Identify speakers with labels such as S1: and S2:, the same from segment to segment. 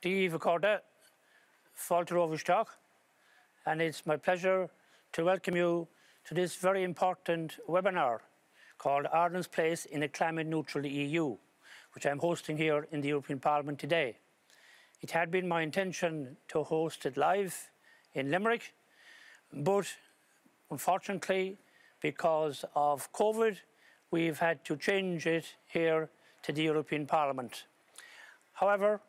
S1: Díomh Accorda, Fáilte Óvisteach, and it's my pleasure to welcome you to this very important webinar called Ireland's Place in a Climate Neutral EU, which I'm hosting here in the European Parliament today. It had been my intention to host it live in Limerick, but unfortunately, because of COVID, we've had to change it here to the European Parliament. However,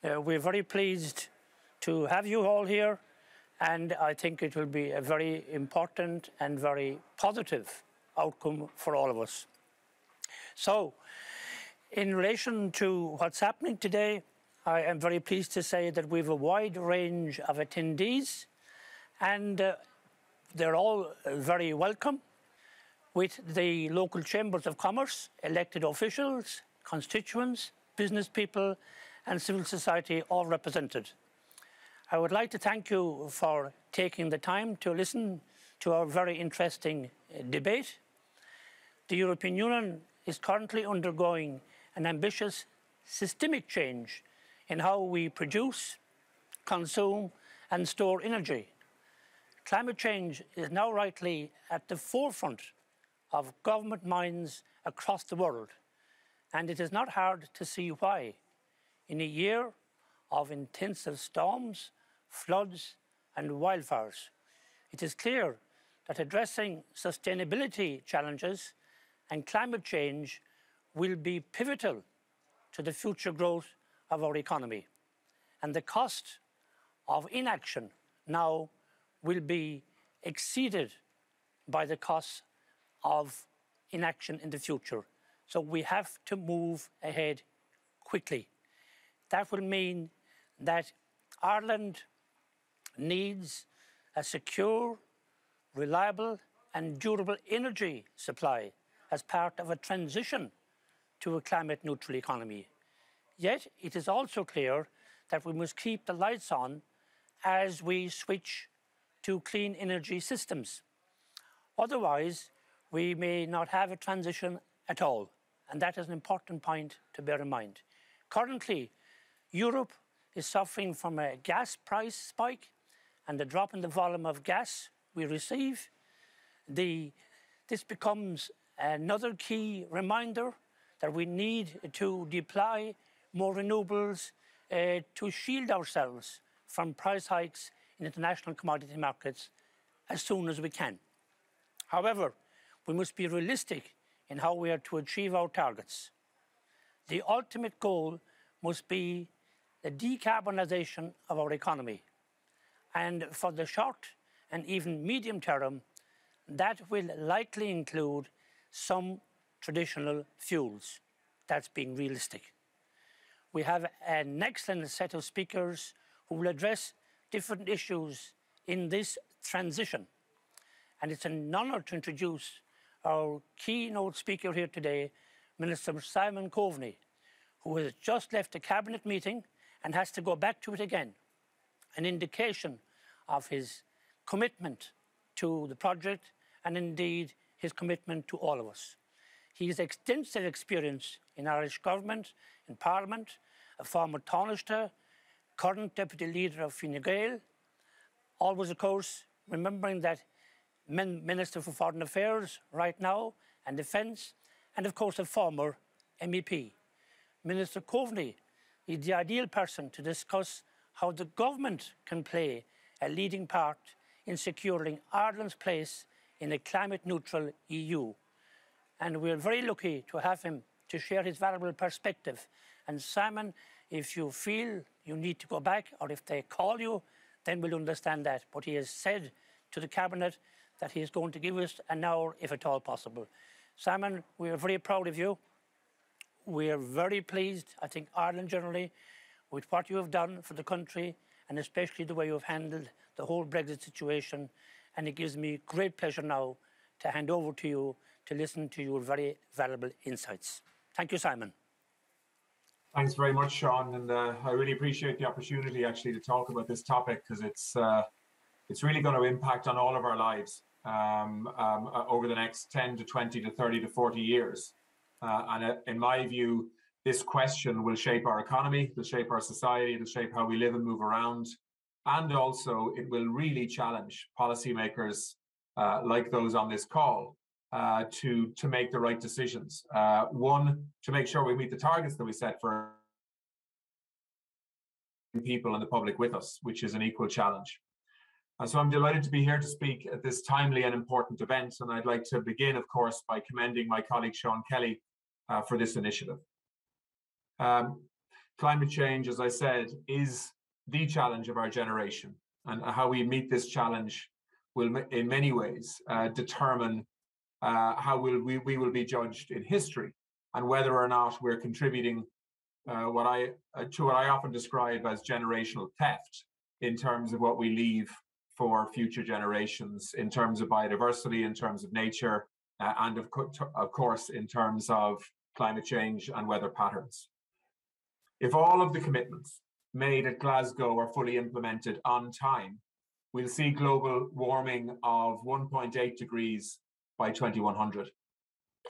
S1: we're very pleased to have you all here, and I think it will be a very important and very positive outcome for all of us. So, in relation to what's happening today, I am very pleased to say that we have a wide range of attendees, and they're all very welcome, with the local chambers of commerce, elected officials, constituents, business people and civil society all represented. I would like to thank you for taking the time to listen to our very interesting debate. The European Union is currently undergoing an ambitious systemic change in how we produce, consume and store energy. Climate change is now rightly at the forefront of government minds across the world, and it is not hard to see why. In a year of intensive storms, floods and wildfires, it is clear that addressing sustainability challenges and climate change will be pivotal to the future growth of our economy, and the cost of inaction now will be exceeded by the costs of inaction in the future. So we have to move ahead quickly. That will mean that Ireland needs a secure, reliable and durable energy supply as part of a transition to a climate neutral economy. Yet it is also clear that we must keep the lights on as we switch to clean energy systems. Otherwise, we may not have a transition at all, and that is an important point to bear in mind. Currently, Europe is suffering from a gas price spike and a drop in the volume of gas we receive. This becomes another key reminder that we need to deploy more renewables to shield ourselves from price hikes in international commodity markets as soon as we can. However, we must be realistic in how we are to achieve our targets. The ultimate goal must be the decarbonisation of our economy. And for the short and even medium term, that will likely include some traditional fuels. That's being realistic. We have an excellent set of speakers who will address different issues in this transition. And it's an honour to introduce our keynote speaker here today, Minister Seán Coveney, who has just left a cabinet meeting and has to go back to it again, an indication of his commitment to the project and indeed his commitment to all of us. He has extensive experience in Irish government, in Parliament, a former Taoiseach, current Deputy Leader of Fine Gael, always of course remembering that Minister for Foreign Affairs right now and Defence, and of course a former MEP. Minister Coveney is the ideal person to discuss how the government can play a leading part in securing Ireland's place in a climate neutral EU. And we're very lucky to have him to share his valuable perspective. And Seán, if you feel you need to go back or if they call you, then we'll understand that. But he has said to the Cabinet that he is going to give us an hour if at all possible. Seán, we are very proud of you. We are very pleased, I think Ireland generally, with what you have done for the country and especially the way you have handled the whole Brexit situation. And it gives me great pleasure now to hand over to you to listen to your very valuable insights. Thank you, Seán.
S2: Thanks very much, Seán, and I really appreciate the opportunity actually to talk about this topic because it's really going to impact on all of our lives over the next 10 to 20 to 30 to 40 years. And in my view, This question will shape our economy, it'll shape our society, it'll shape how we live and move around. And also it will really challenge policymakers like those on this call to make the right decisions. One, to make sure we meet the targets that we set for people and the public with us, which is an equal challenge. So I'm delighted to be here to speak at this timely and important event. And I'd like to begin, of course, by commending my colleague Seán Kelly for this initiative. Climate change, as I said, is the challenge of our generation. And how we meet this challenge will, in many ways, determine how we will be judged in history and whether or not we're contributing to what I often describe as generational theft in terms of what we leave for future generations, in terms of biodiversity, in terms of nature, and of course, in terms of climate change and weather patterns. If all of the commitments made at Glasgow are fully implemented on time, we'll see global warming of 1.8 degrees by 2100.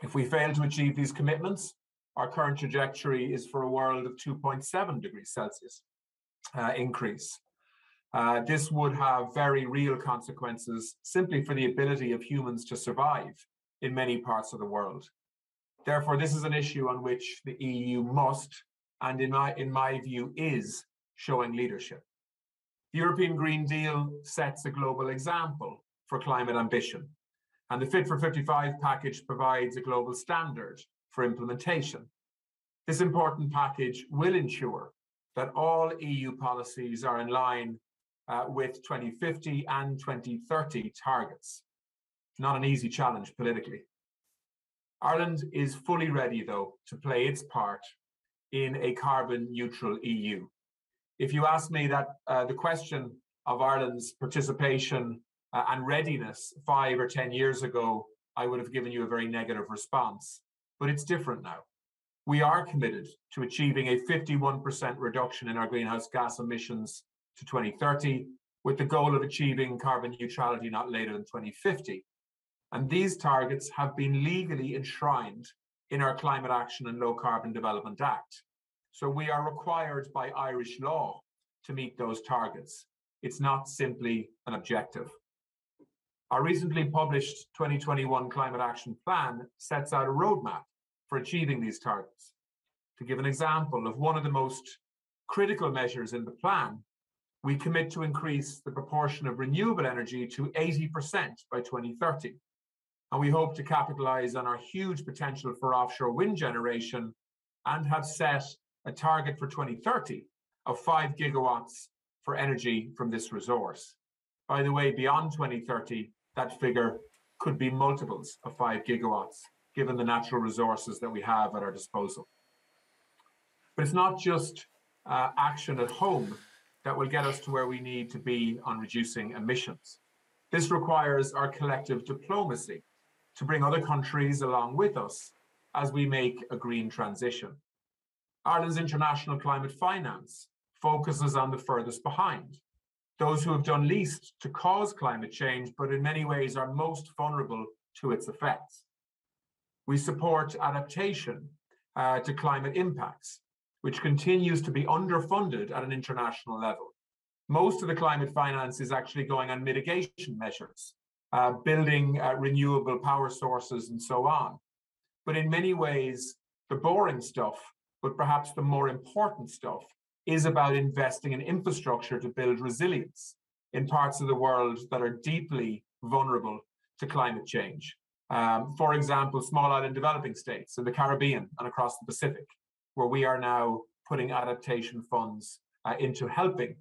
S2: If we fail to achieve these commitments, our current trajectory is for a world of 2.7 degrees Celsius increase. This would have very real consequences simply for the ability of humans to survive in many parts of the world. Therefore, this is an issue on which the EU must, and in my view, is showing leadership. The European Green Deal sets a global example for climate ambition, and the Fit for 55 package provides a global standard for implementation. This important package will ensure that all EU policies are in line with 2050 and 2030 targets. Not an easy challenge politically. Ireland is fully ready, though, to play its part in a carbon neutral EU. If you ask me that the question of Ireland's participation and readiness 5 or 10 years ago, I would have given you a very negative response, but it's different now. We are committed to achieving a 51% reduction in our greenhouse gas emissions to 2030, with the goal of achieving carbon neutrality not later than 2050. And these targets have been legally enshrined in our Climate Action and Low Carbon Development Act. So we are required by Irish law to meet those targets. It's not simply an objective. Our recently published 2021 Climate Action Plan sets out a roadmap for achieving these targets. To give an example of one of the most critical measures in the plan, we commit to increase the proportion of renewable energy to 80% by 2030. And we hope to capitalize on our huge potential for offshore wind generation and have set a target for 2030 of 5 gigawatts for energy from this resource. By the way, beyond 2030, that figure could be multiples of 5 gigawatts, given the natural resources that we have at our disposal. But it's not just action at home that will get us to where we need to be on reducing emissions. This requires our collective diplomacy to bring other countries along with us as we make a green transition. Ireland's international climate finance focuses on the furthest behind, those who have done least to cause climate change, but in many ways are most vulnerable to its effects. We support adaptation to climate impacts, which continues to be underfunded at an international level. Most of the climate finance is actually going on mitigation measures, building renewable power sources and so on. But in many ways, the boring stuff, but perhaps the more important stuff, is about investing in infrastructure to build resilience in parts of the world that are deeply vulnerable to climate change. For example, small island developing states in the Caribbean and across the Pacific, where we are now putting adaptation funds into helping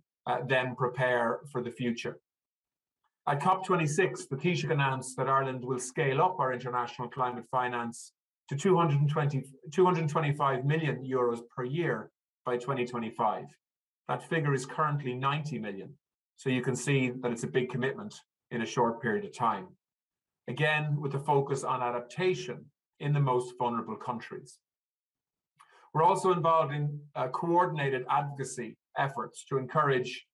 S2: them prepare for the future. At COP26, the Taoiseach announced that Ireland will scale up our international climate finance to 225 million euros per year by 2025. That figure is currently 90 million. So you can see that it's a big commitment in a short period of time. Again, with a focus on adaptation in the most vulnerable countries. We're also involved in coordinated advocacy efforts to encourage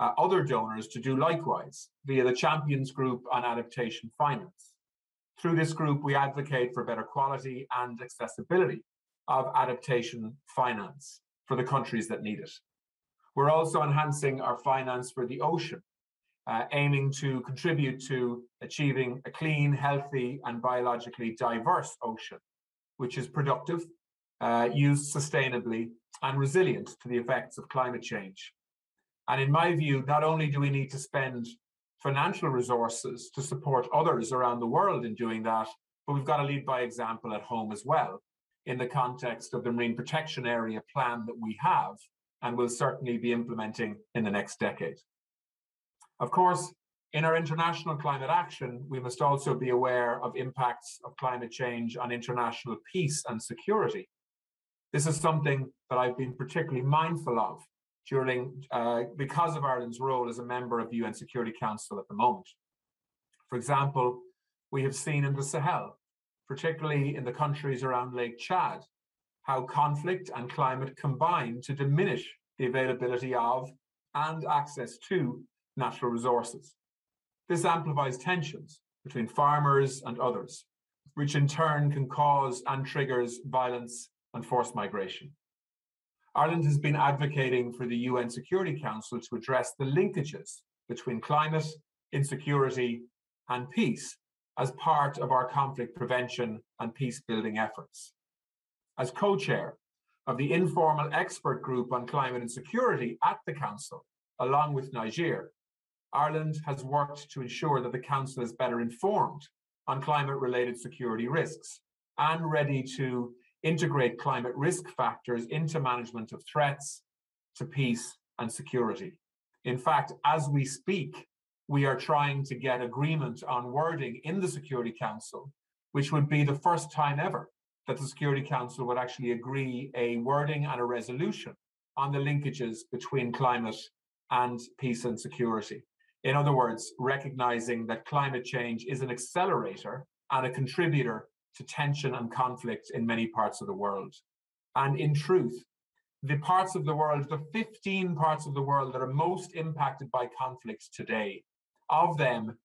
S2: other donors to do likewise via the Champions Group on Adaptation Finance. Through this group, we advocate for better quality and accessibility of adaptation finance for the countries that need it. We're also enhancing our finance for the ocean, aiming to contribute to achieving a clean, healthy, and biologically diverse ocean, which is productive, used sustainably, and resilient to the effects of climate change. And in my view, not only do we need to spend financial resources to support others around the world in doing that, but we've got to lead by example at home as well, in the context of the Marine Protection Area plan that we have and will certainly be implementing in the next decade. Of course, in our international climate action, we must also be aware of impacts of climate change on international peace and security. This is something that I've been particularly mindful of because of Ireland's role as a member of the UN Security Council at the moment. For example, we have seen in the Sahel, particularly in the countries around Lake Chad, how conflict and climate combine to diminish the availability of and access to natural resources. This amplifies tensions between farmers and others, which in turn can cause and triggers violence and forced migration. Ireland has been advocating for the UN Security Council to address the linkages between climate, insecurity, and peace as part of our conflict prevention and peace-building efforts. As co-chair of the informal expert group on climate and security at the Council, along with Niger, Ireland has worked to ensure that the Council is better informed on climate-related security risks and ready to integrate climate risk factors into management of threats to peace and security. In fact, as we speak, we are trying to get agreement on wording in the Security Council, which would be the first time ever that the Security Council would actually agree a wording and a resolution on the linkages between climate and peace and security. In other words, recognizing that climate change is an accelerator and a contributor to tension and conflict in many parts of the world. And in truth, the parts of the world, the 15 parts of the world that are most impacted by conflicts today, of them,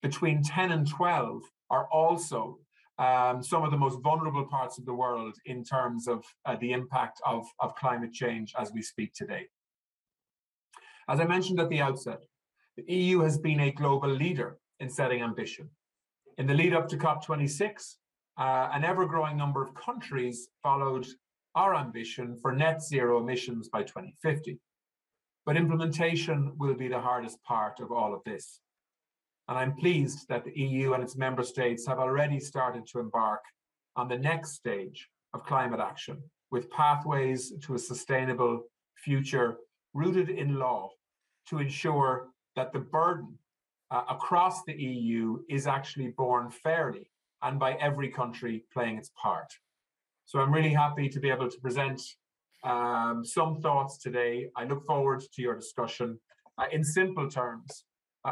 S2: between 10 and 12 are also some of the most vulnerable parts of the world in terms of the impact of climate change as we speak today. As I mentioned at the outset, the EU has been a global leader in setting ambition. In the lead up to COP26, an ever-growing number of countries followed our ambition for net zero emissions by 2050. But implementation will be the hardest part of all of this. And I'm pleased that the EU and its member states have already started to embark on the next stage of climate action with pathways to a sustainable future rooted in law to ensure that the burden across the EU is actually borne fairly and by every country playing its part. So I'm really happy to be able to present some thoughts today. I look forward to your discussion. In simple terms,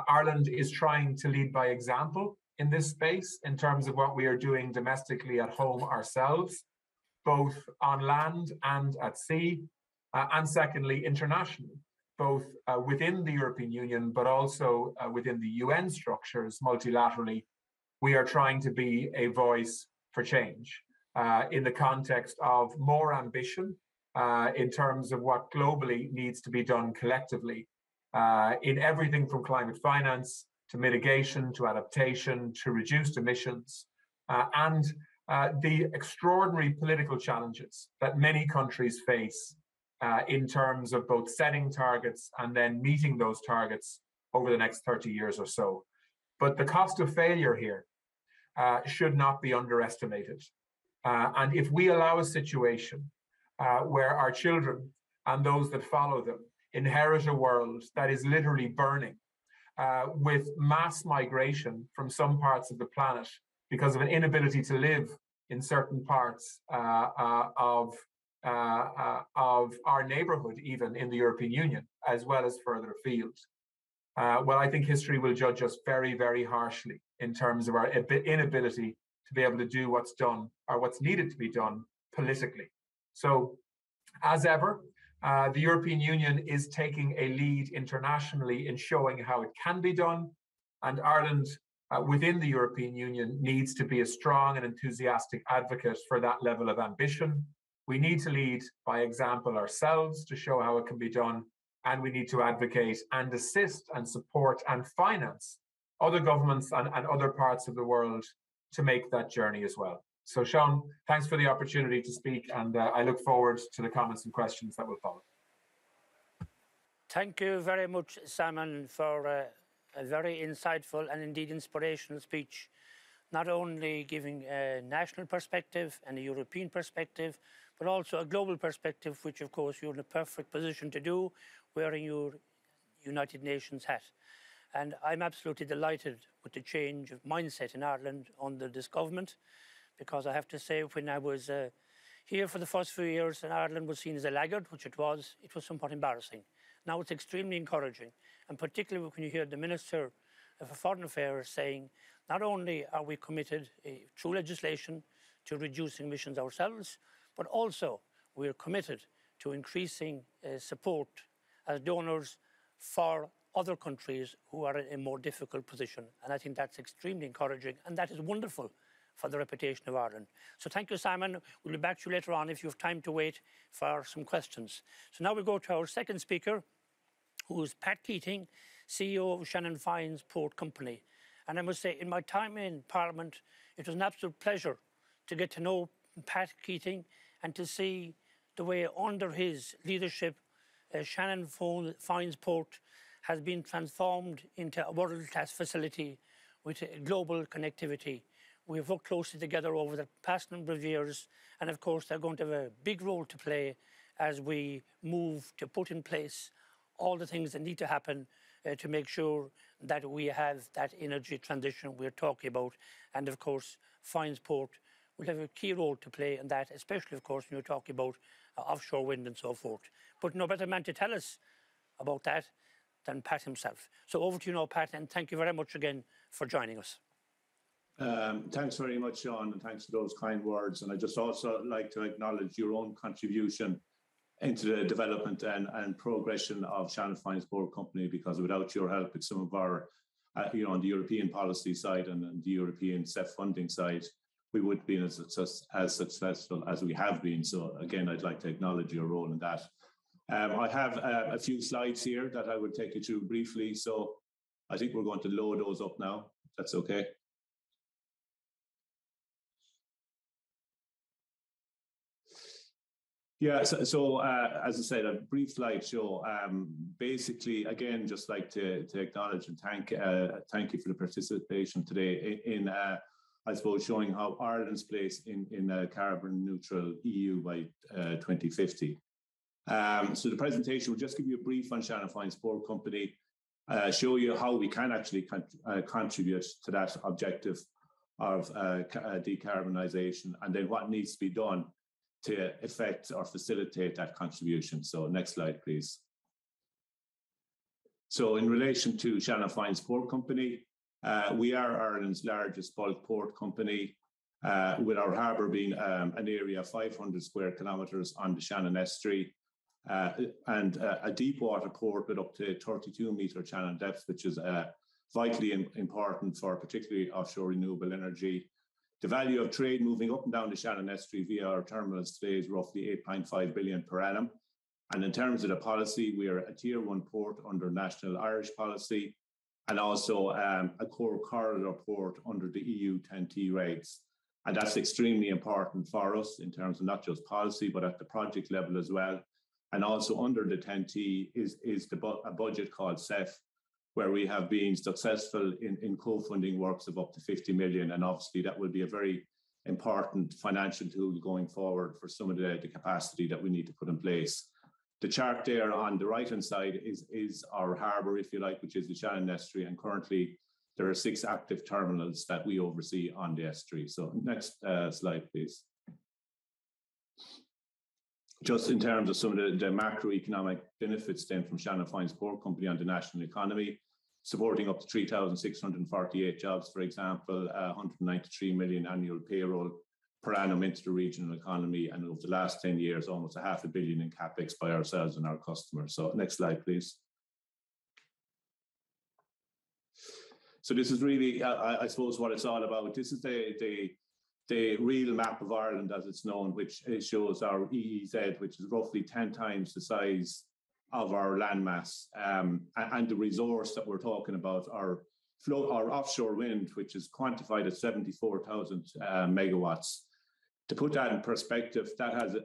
S2: Ireland is trying to lead by example in this space in terms of what we are doing domestically at home ourselves, both on land and at sea, and secondly, internationally, both within the European Union, but also within the UN structures multilaterally. We are trying to be a voice for change in the context of more ambition in terms of what globally needs to be done collectively in everything from climate finance to mitigation, to adaptation, to reduced emissions, and the extraordinary political challenges that many countries face in terms of both setting targets and then meeting those targets over the next 30 years or so. But the cost of failure here should not be underestimated. And if we allow a situation where our children and those that follow them inherit a world that is literally burning with mass migration from some parts of the planet because of an inability to live in certain parts of our neighborhood, even in the European Union, as well as further afield. Well, I think history will judge us very, very harshly in terms of our inability to be able to do what's done or what's needed to be done politically. So, as ever, the European Union is taking a lead internationally in showing how it can be done, and Ireland within the European Union needs to be a strong and enthusiastic advocate for that level of ambition We need to lead by example ourselves to show how it can be done, and we need to advocate and assist and support and finance other governments and other parts of the world to make that journey as well. So Seán, thanks for the opportunity to speak, and I look forward to the comments and questions that will follow.
S1: Thank you very much, Simon, for a very insightful and indeed inspirational speech, not only giving a national perspective and a European perspective, but also a global perspective, which of course you're in a perfect position to do, wearing your United Nations hat. And I'm absolutely delighted with the change of mindset in Ireland under this government, because I have to say, when I was here for the first few years and Ireland was seen as a laggard, which it was somewhat embarrassing. Now it's extremely encouraging, and particularly when you hear the Minister of Foreign Affairs saying, not only are we committed through legislation to reducing emissions ourselves, but also we are committed to increasing support as donors for other countries who are in a more difficult position. And I think that's extremely encouraging, and that is wonderful for the reputation of Ireland. So thank you, Simon. We'll be back to you later on if you have time to wait for some questions. So now we go to our second speaker, who is Pat Keating, CEO of Shannon Foynes Port Company. And I must say, in my time in Parliament, it was an absolute pleasure to get to know Pat Keating and to see the way under his leadership, Shannon Foynes Port has been transformed into a world-class facility with global connectivity. We've worked closely together over the past number of years, and of course they're going to have a big role to play as we move to put in place all the things that need to happen to make sure that we have that energy transition we're talking about. And of course, Foynes Port will have a key role to play in that, especially of course when you're talking about offshore wind and so forth. But no better man to tell us about that than Pat himself. So over to you now, Pat, and thank you very much again for joining us.
S3: Thanks very much, Seán, and thanks for those kind words. And I just also like to acknowledge your own contribution into the development and progression of Shannon Foynes Port Company, because without your help with some of our, on the European policy side and the European CEF funding side, we wouldn't be as successful as we have been. So again, I'd like to acknowledge your role in that. I have a few slides here that I would take you through briefly. So I think we're going to load those up now, if that's okay. Yeah, so as I said, a brief slideshow. Basically, again, just like to acknowledge and thank you for the participation today in I suppose, showing how Ireland's place in a carbon neutral EU by 2050. So the presentation will just give you a brief on Shannon Foynes Port Company, show you how we can actually contribute to that objective of decarbonisation, and then what needs to be done to effect or facilitate that contribution. So next slide, please. So in relation to Shannon Foynes Port Company, we are Ireland's largest bulk port company, with our harbour being an area of 500 square kilometres on the Shannon estuary, and a deep water port with up to 32-metre channel depth, which is vitally important for particularly offshore renewable energy. The value of trade moving up and down the Shannon estuary via our terminals today is roughly 8.5 billion per annum. And in terms of the policy, we are a Tier 1 port under National Irish policy, and also a core corridor port under the EU 10T regs. And that's extremely important for us in terms of not just policy, but at the project level as well. And also under the 10T is a budget called CEF, where we have been successful in co-funding works of up to 50 million. And obviously that will be a very important financial tool going forward for some of the capacity that we need to put in place. The chart there on the right-hand side is our harbour, if you like, which is the Shannon estuary. And currently there are 6 active terminals that we oversee on the estuary. So next slide, please. Just in terms of some of the macroeconomic benefits then from Shannon Foynes Port Company on the national economy, supporting up to 3,648 jobs, for example, 193 million annual payroll per annum into the regional economy, and over the last 10 years, almost $500 million in capex by ourselves and our customers. So next slide, please. So this is really, I suppose, what it's all about. This is the the real map of Ireland, as it's known, which shows our EEZ, which is roughly 10 times the size of our landmass, and the resource that we're talking about, our offshore wind, which is quantified at 74,000 megawatts. To put that in perspective, that has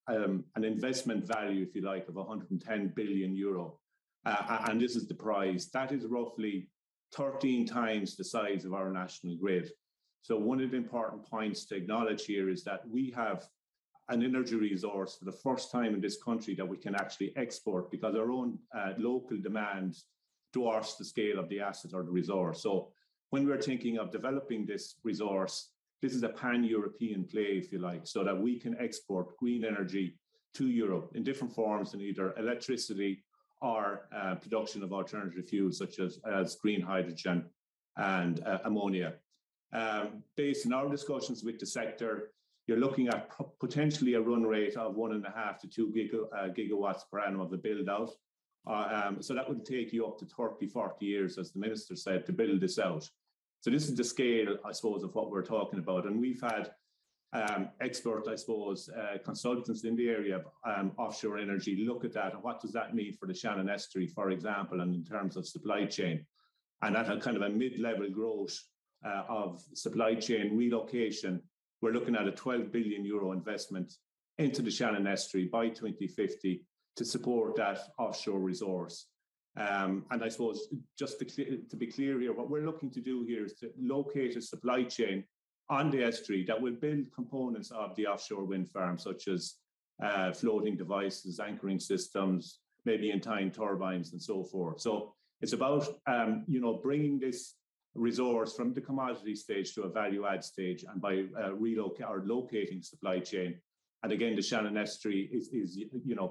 S3: an investment value, if you like, of 110 billion euro. And this is the prize. That is roughly 13 times the size of our national grid. So one of the important points to acknowledge here is that we have an energy resource for the first time in this country that we can actually export, because our own local demand dwarfs the scale of the asset or the resource. So when we're thinking of developing this resource, this is a pan-European play, if you like, so that we can export green energy to Europe in different forms, in either electricity or production of alternative fuels such as green hydrogen and ammonia. Based on our discussions with the sector, you're looking at potentially a run rate of 1.5 to 2 gigawatts per annum of the build out. So that would take you up to 30, 40 years, as the Minister said, to build this out. So this is the scale, I suppose, of what we're talking about. And we've had expert, I suppose, consultants in the area of offshore energy look at that and what does that mean for the Shannon Estuary, for example, and in terms of supply chain. And at a kind of a mid-level growth of supply chain relocation, we're looking at a 12 billion euro investment into the Shannon Estuary by 2050 to support that offshore resource. And I suppose, just to be clear here, what we're looking to do here is to locate a supply chain on the estuary that will build components of the offshore wind farm, such as floating devices, anchoring systems, maybe in time turbines and so forth. So it's about bringing this resource from the commodity stage to a value add stage, and by locating supply chain. And again, the Shannon Estuary is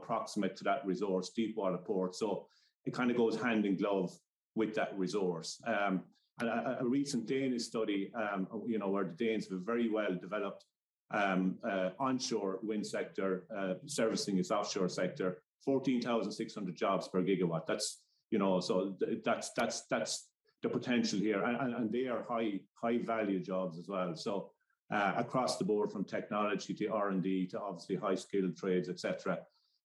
S3: proximate to that resource, deep water port. So it kind of goes hand in glove with that resource. And a recent Danish study, where the Danes have a very well developed onshore wind sector servicing its offshore sector, 14,600 jobs per gigawatt. That's the potential here, and they are high value jobs as well. So across the board, from technology to R&D to obviously high skilled trades, etc.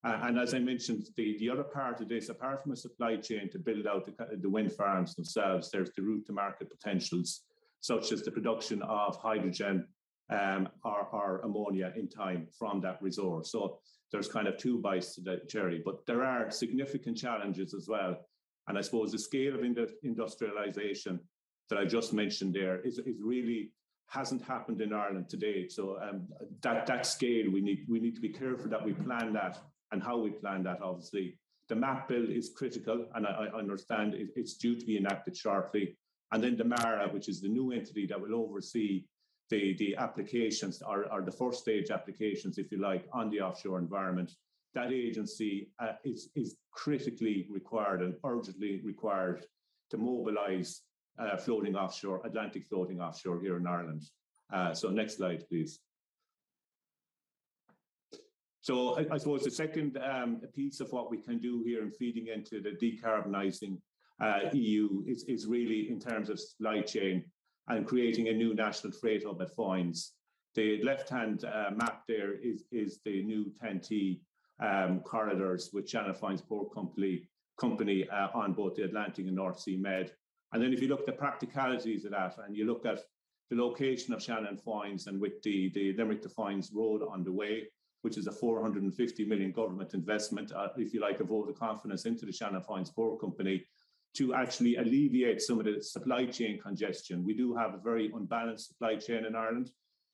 S3: And as I mentioned, the other part of this, apart from a supply chain to build out the wind farms themselves, there's the route to market potentials, such as the production of hydrogen or ammonia in time from that resource. So there's kind of two bites to the cherry, but there are significant challenges as well. And I suppose the scale of industrialization that I just mentioned there is really hasn't happened in Ireland to date. So that scale, we need to be careful that we plan that, and how we plan that, obviously. The MAP bill is critical, and I understand it's due to be enacted shortly. And then the MARA, which is the new entity that will oversee the applications, or the first stage applications, if you like, on the offshore environment. That agency is critically required and urgently required to mobilise floating offshore, Atlantic floating offshore here in Ireland. So next slide, please. So I suppose the second piece of what we can do here in feeding into the decarbonising EU is really in terms of supply chain and creating a new national freight hub at Foynes. The left-hand map there is the new 10T corridors with Shannon Foynes Port Company on both the Atlantic and North Sea Med. And then if you look at the practicalities of that, and you look at the location of Shannon Foynes, and with the Limerick to Foynes road on the way, which is a 450 million government investment, if you like, a vote of confidence into the Shannon Foynes Port Company to actually alleviate some of the supply chain congestion. We do have a very unbalanced supply chain in Ireland.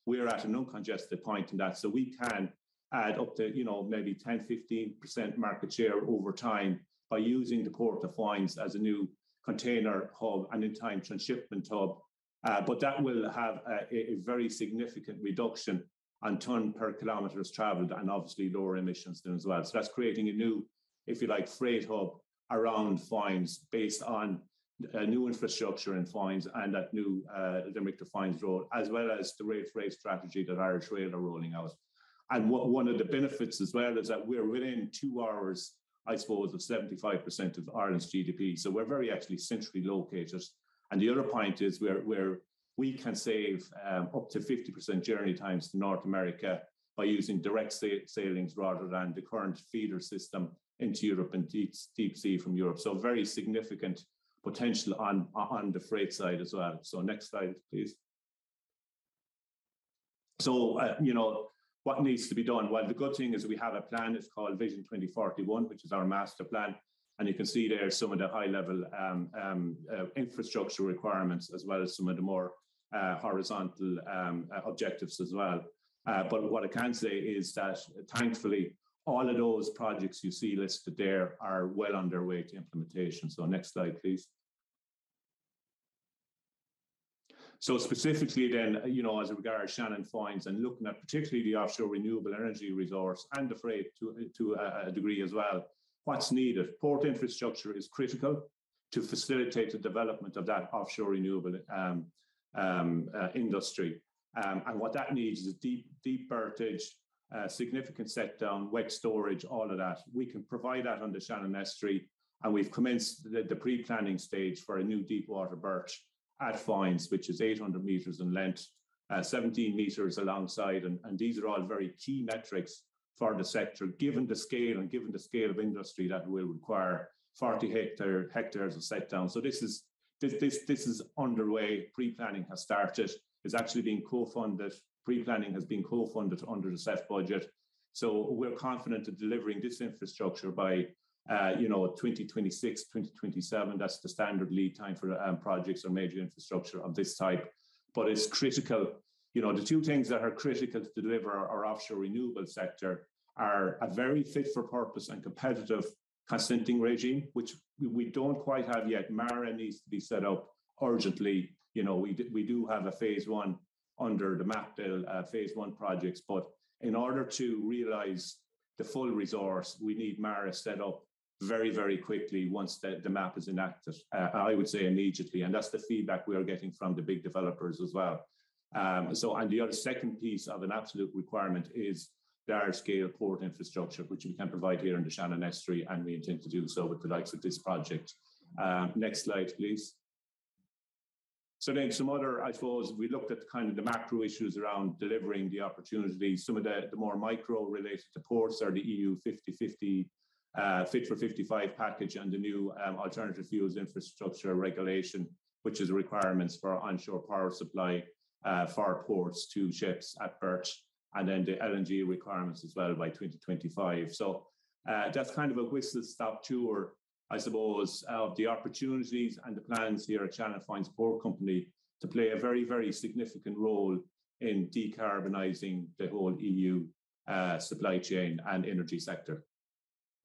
S3: We're at an uncongested point in that, so we can add up to maybe 10-15% market share over time by using the Port of Foynes as a new container hub and in-time transshipment hub. But that will have a very significant reduction on ton per kilometres travelled, and obviously lower emissions then as well. So that's creating a new, if you like, freight hub around Foynes based on new infrastructure in Foynes and that new Limerick to Foynes road, as well as the rail freight strategy that Irish Rail are rolling out. And one of the benefits as well is that we're within 2 hours, I suppose, of 75% of Ireland's GDP. So we're very actually centrally located. And the other point is we're we can save up to 50% journey times to North America by using direct sailings rather than the current feeder system into Europe and deep sea from Europe. So very significant potential on the freight side as well. So next slide, please. So, you know, what needs to be done? Well, the good thing is we have a plan. It's called Vision 2041, which is our master plan. And you can see there some of the high-level infrastructure requirements, as well as some of the more horizontal objectives as well. But what I can say is that, thankfully, all of those projects you see listed there are well on their way to implementation. So next slide, please. So specifically then, you know, as regards Shannon Foynes and looking at particularly the offshore renewable energy resource and the freight to a degree as well, what's needed? Port infrastructure is critical to facilitate the development of that offshore renewable industry. And what that needs is deep berthage, significant set down, wet storage, all of that. We can provide that on the Shannon Estuary, and we've commenced the pre-planning stage for a new deep water berth at Foynes, which is 800 meters in length, 17 meters alongside. And these are all very key metrics for the sector, given the scale of industry that will require 40 hectares of set down. So this is underway. Pre-planning has started. It's actually being co-funded. Pre-planning has been co-funded under the CEF budget. So we're confident of delivering this infrastructure by 2026, 2027. That's the standard lead time for projects or major infrastructure of this type. But it's critical. You know, the two things that are critical to deliver our offshore renewable sector are a very fit for purpose and competitive consenting regime, which we don't quite have yet. MARA needs to be set up urgently. You know, we do have a phase one under the MAP bill, phase one projects, but in order to realize the full resource, we need MARA set up very, very quickly once the map is enacted. I would say immediately, and that's the feedback we are getting from the big developers as well. And the other second piece of an absolute requirement is large-scale port infrastructure, which we can provide here in the Shannon Estuary, and we intend to do so with the likes of this project. Next slide, please. So then some other, I suppose, we looked at kind of the macro issues around delivering the opportunities. Some of the more micro related to ports are the EU 50/50 Fit for 55 package and the new alternative fuels infrastructure regulation, which is requirements for onshore power supply for ports to ships at berth, and then the LNG requirements as well by 2025. So that's kind of a whistle-stop tour, I suppose, of the opportunities and the plans here at Shannon Foynes Port Company to play a very, very significant role in decarbonising the whole EU supply chain and energy sector.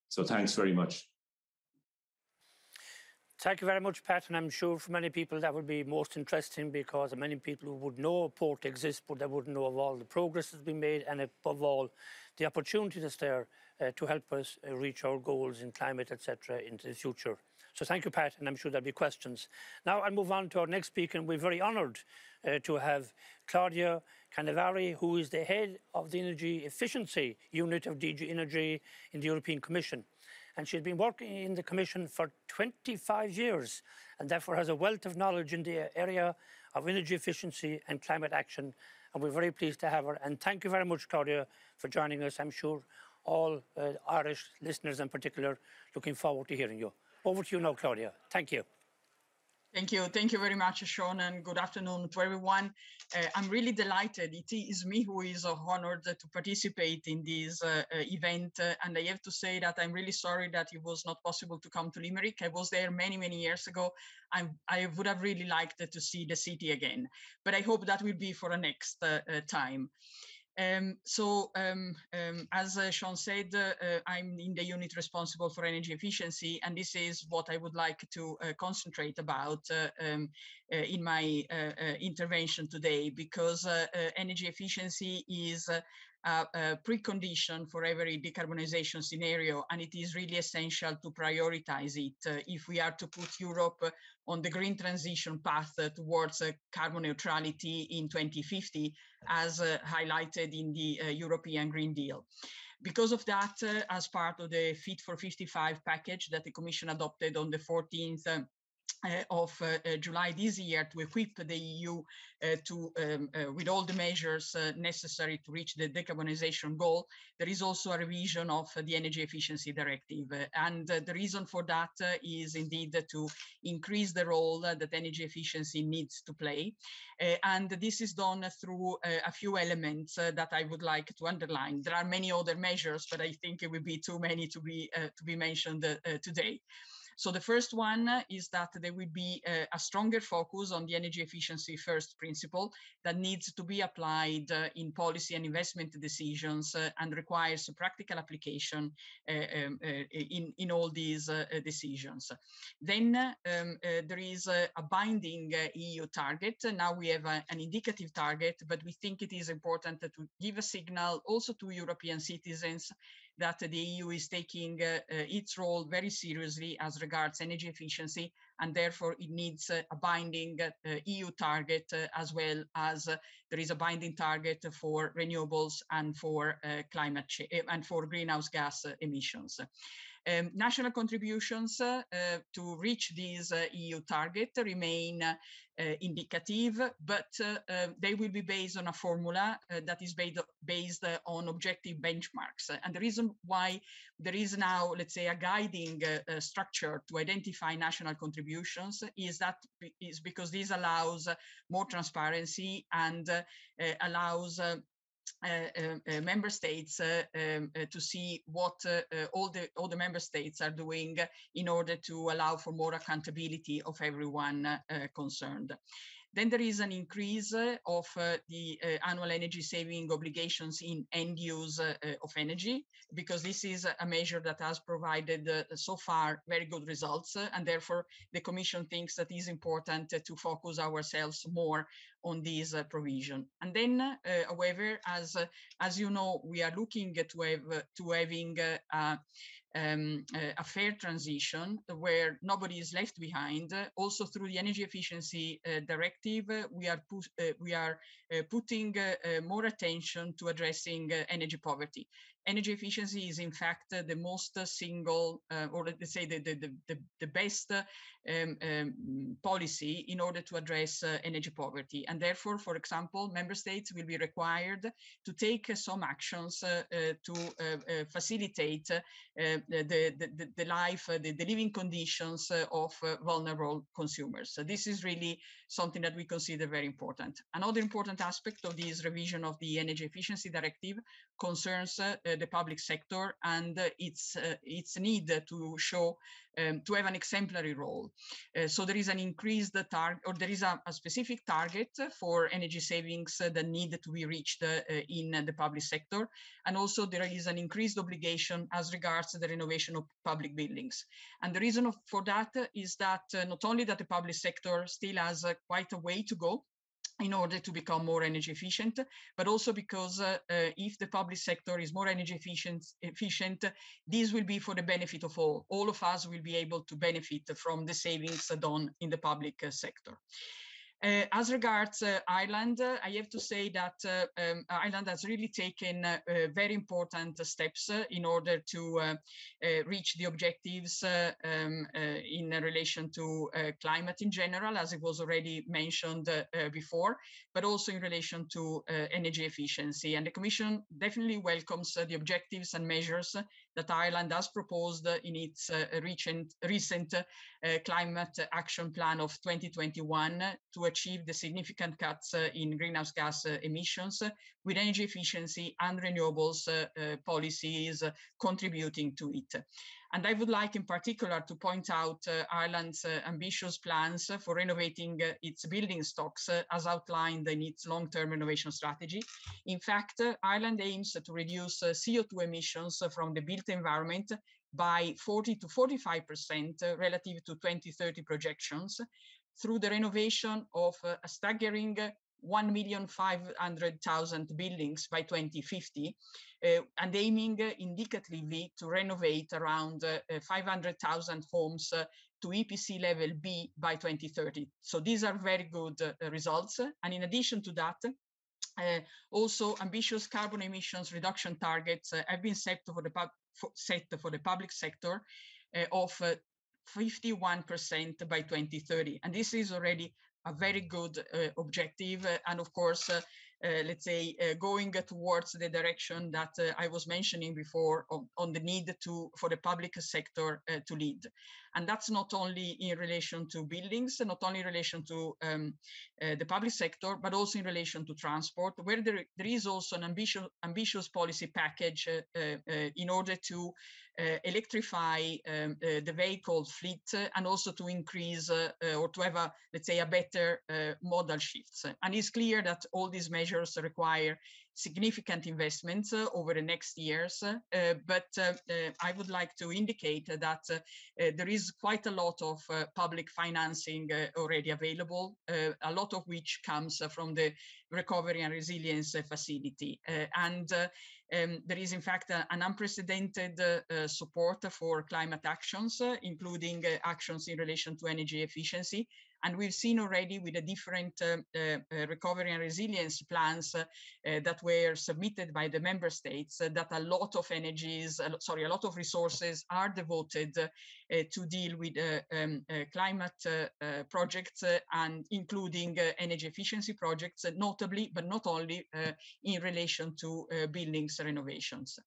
S3: So thanks very much.
S1: Thank you very much, Pat, and I'm sure for many people that would be most interesting, because many people who would know a port exists, but they wouldn't know of all the progress that's been made, and above all, the opportunity that's there to help us reach our goals in climate, etc., into the future. So thank you, Pat, and I'm sure there'll be questions. Now I'll move on to our next speaker, and we're very honoured to have Claudia Canevari, who is the head of the Energy Efficiency Unit of DG Energy in the European Commission. And she's been working in the Commission for 25 years, and therefore has a wealth of knowledge in the area of energy efficiency and climate action. And we're very pleased to have her. And thank you very much, Claudia, for joining us. I'm sure all Irish listeners in particular looking forward to hearing you. Over to you now, Claudia. Thank you.
S4: Thank you. Thank you very much, Sean, and good afternoon to everyone. I'm really delighted. It is me who is honored to participate in this event. And I have to say that I'm really sorry that it was not possible to come to Limerick. I was there many, many years ago. I would have really liked to see the city again, but I hope that will be for a next time. As Sean said, I'm in the unit responsible for energy efficiency, and this is what I would like to concentrate about in my intervention today, because energy efficiency is a precondition for every decarbonization scenario, and it is really essential to prioritize it if we are to put Europe on the green transition path towards carbon neutrality in 2050, as highlighted in the European Green Deal. Because of that, as part of the Fit for 55 package that the Commission adopted on the 14th July this year to equip the EU with all the measures necessary to reach the decarbonization goal, there is also a revision of the Energy Efficiency Directive. And the reason for that is indeed to increase the role that energy efficiency needs to play. And this is done through a few elements that I would like to underline. There are many other measures, but I think it would be too many to be mentioned today. So the first one is that there will be a stronger focus on the energy efficiency first principle that needs to be applied in policy and investment decisions and requires a practical application in all these decisions. Then there is a binding EU target. Now we have an indicative target, but we think it is important to give a signal also to European citizens that the EU is taking its role very seriously as regards energy efficiency, and therefore it needs a binding EU target as well as there is a binding target for renewables and for climate change and for greenhouse gas emissions. National contributions to reach this EU target remain indicative, but they will be based on a formula that is based on objective benchmarks. And the reason why there is now, let's say, a guiding structure to identify national contributions is because this allows more transparency and allows member states to see what all the member states are doing in order to allow for more accountability of everyone concerned. Then there is an increase of the annual energy saving obligations in end use of energy, because this is a measure that has provided so far very good results, and therefore the Commission thinks that it is important to focus ourselves more on this provision. And then, however, as you know, we are looking to having a fair transition where nobody is left behind. Also through the Energy Efficiency Directive, we are putting more attention to addressing energy poverty. Energy efficiency is in fact the most single, or let's say the best policy in order to address energy poverty. And therefore, for example, member states will be required to take some actions to facilitate the life, the living conditions of vulnerable consumers. So this is really something that we consider very important. Another important aspect of this revision of the Energy Efficiency Directive concerns the public sector and its need to show to have an exemplary role. So there is an increased target, or there is a specific target for energy savings that need to be reached in the public sector. And also there is an increased obligation as regards the renovation of public buildings. And the reason for that is that not only that the public sector still has quite a way to go in order to become more energy efficient, but also because if the public sector is more energy efficient, this will be for the benefit of all. All of us will be able to benefit from the savings done in the public sector. As regards Ireland, I have to say that Ireland has really taken very important steps in order to reach the objectives in relation to climate in general, as it was already mentioned before, but also in relation to energy efficiency. And the Commission definitely welcomes the objectives and measures that Ireland has proposed in its recent climate action plan of 2021 to achieve the significant cuts in greenhouse gas emissions, with energy efficiency and renewables policies contributing to it. And I would like in particular to point out Ireland's ambitious plans for renovating its building stocks as outlined in its long-term renovation strategy. In fact, Ireland aims to reduce CO2 emissions from the built environment by 40 to 45% relative to 2030 projections through the renovation of a staggering 1,500,000 buildings by 2050, and aiming indicatively to renovate around 500,000 homes to EPC level B by 2030. So these are very good results. And in addition to that, also ambitious carbon emissions reduction targets have been set for the public sector of 51% by 2030. And this is already a very good objective. And of course, let's say, going towards the direction that I was mentioning before on the need for the public sector to lead. And that's not only in relation to buildings, not only in relation to the public sector, but also in relation to transport, where there is also an ambitious policy package in order to electrify the vehicle fleet and also to increase or to have let's say, a better modal shifts. And it's clear that all these measures require significant investments over the next years, but I would like to indicate that there is quite a lot of public financing already available, a lot of which comes from the Recovery and Resilience Facility. And there is in fact an unprecedented support for climate actions, including actions in relation to energy efficiency. And we've seen already with the different recovery and resilience plans that were submitted by the member states that a lot of a lot of resources are devoted to deal with climate projects and including energy efficiency projects, notably, but not only in relation to buildings renovations.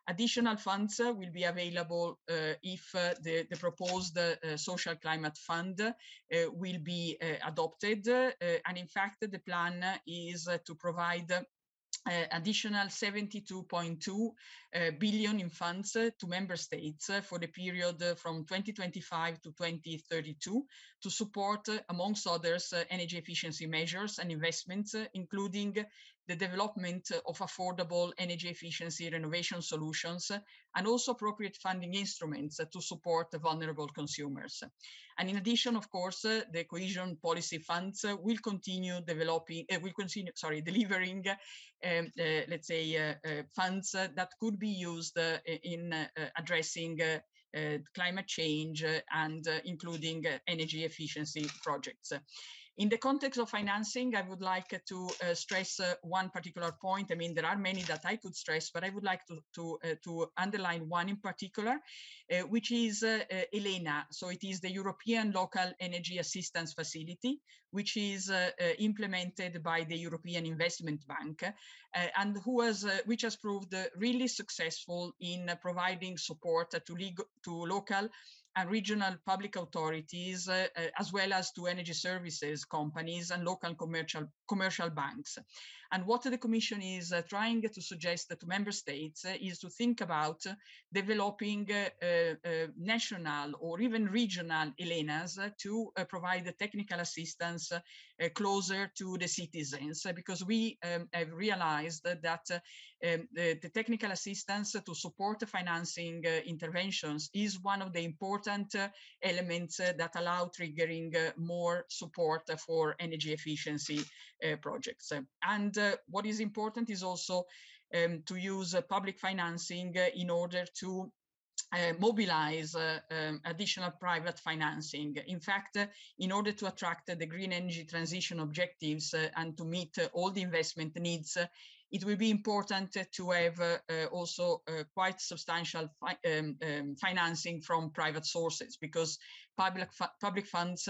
S4: Additional funds will be available if the proposed social climate fund will be adopted. And in fact, the plan is to provide additional 72.2 billion in funds to member states for the period from 2025 to 2032 to support, amongst others, energy efficiency measures and investments, including the development of affordable energy efficiency renovation solutions, and also appropriate funding instruments to support vulnerable consumers. And in addition, of course, the cohesion policy funds will continue delivering, let's say, funds that could be used in addressing climate change and including energy efficiency projects. In the context of financing, I would like to stress one particular point. I mean, there are many that I could stress, but I would like to underline one in particular, which is ELENA. So it is the European Local Energy Assistance Facility, which is implemented by the European Investment Bank, and which has proved really successful in providing support to local and regional public authorities, as well as to energy services companies and local commercial banks. And what the Commission is trying to suggest to member states is to think about developing national or even regional ELENAs to provide the technical assistance closer to the citizens, because we have realized that the technical assistance to support financing interventions is one of the important elements that allow triggering more support for energy efficiency projects. And what is important is also to use public financing in order to mobilize additional private financing. In fact, in order to attract the green energy transition objectives and to meet all the investment needs, it will be important to have also quite substantial financing from private sources, because public funds,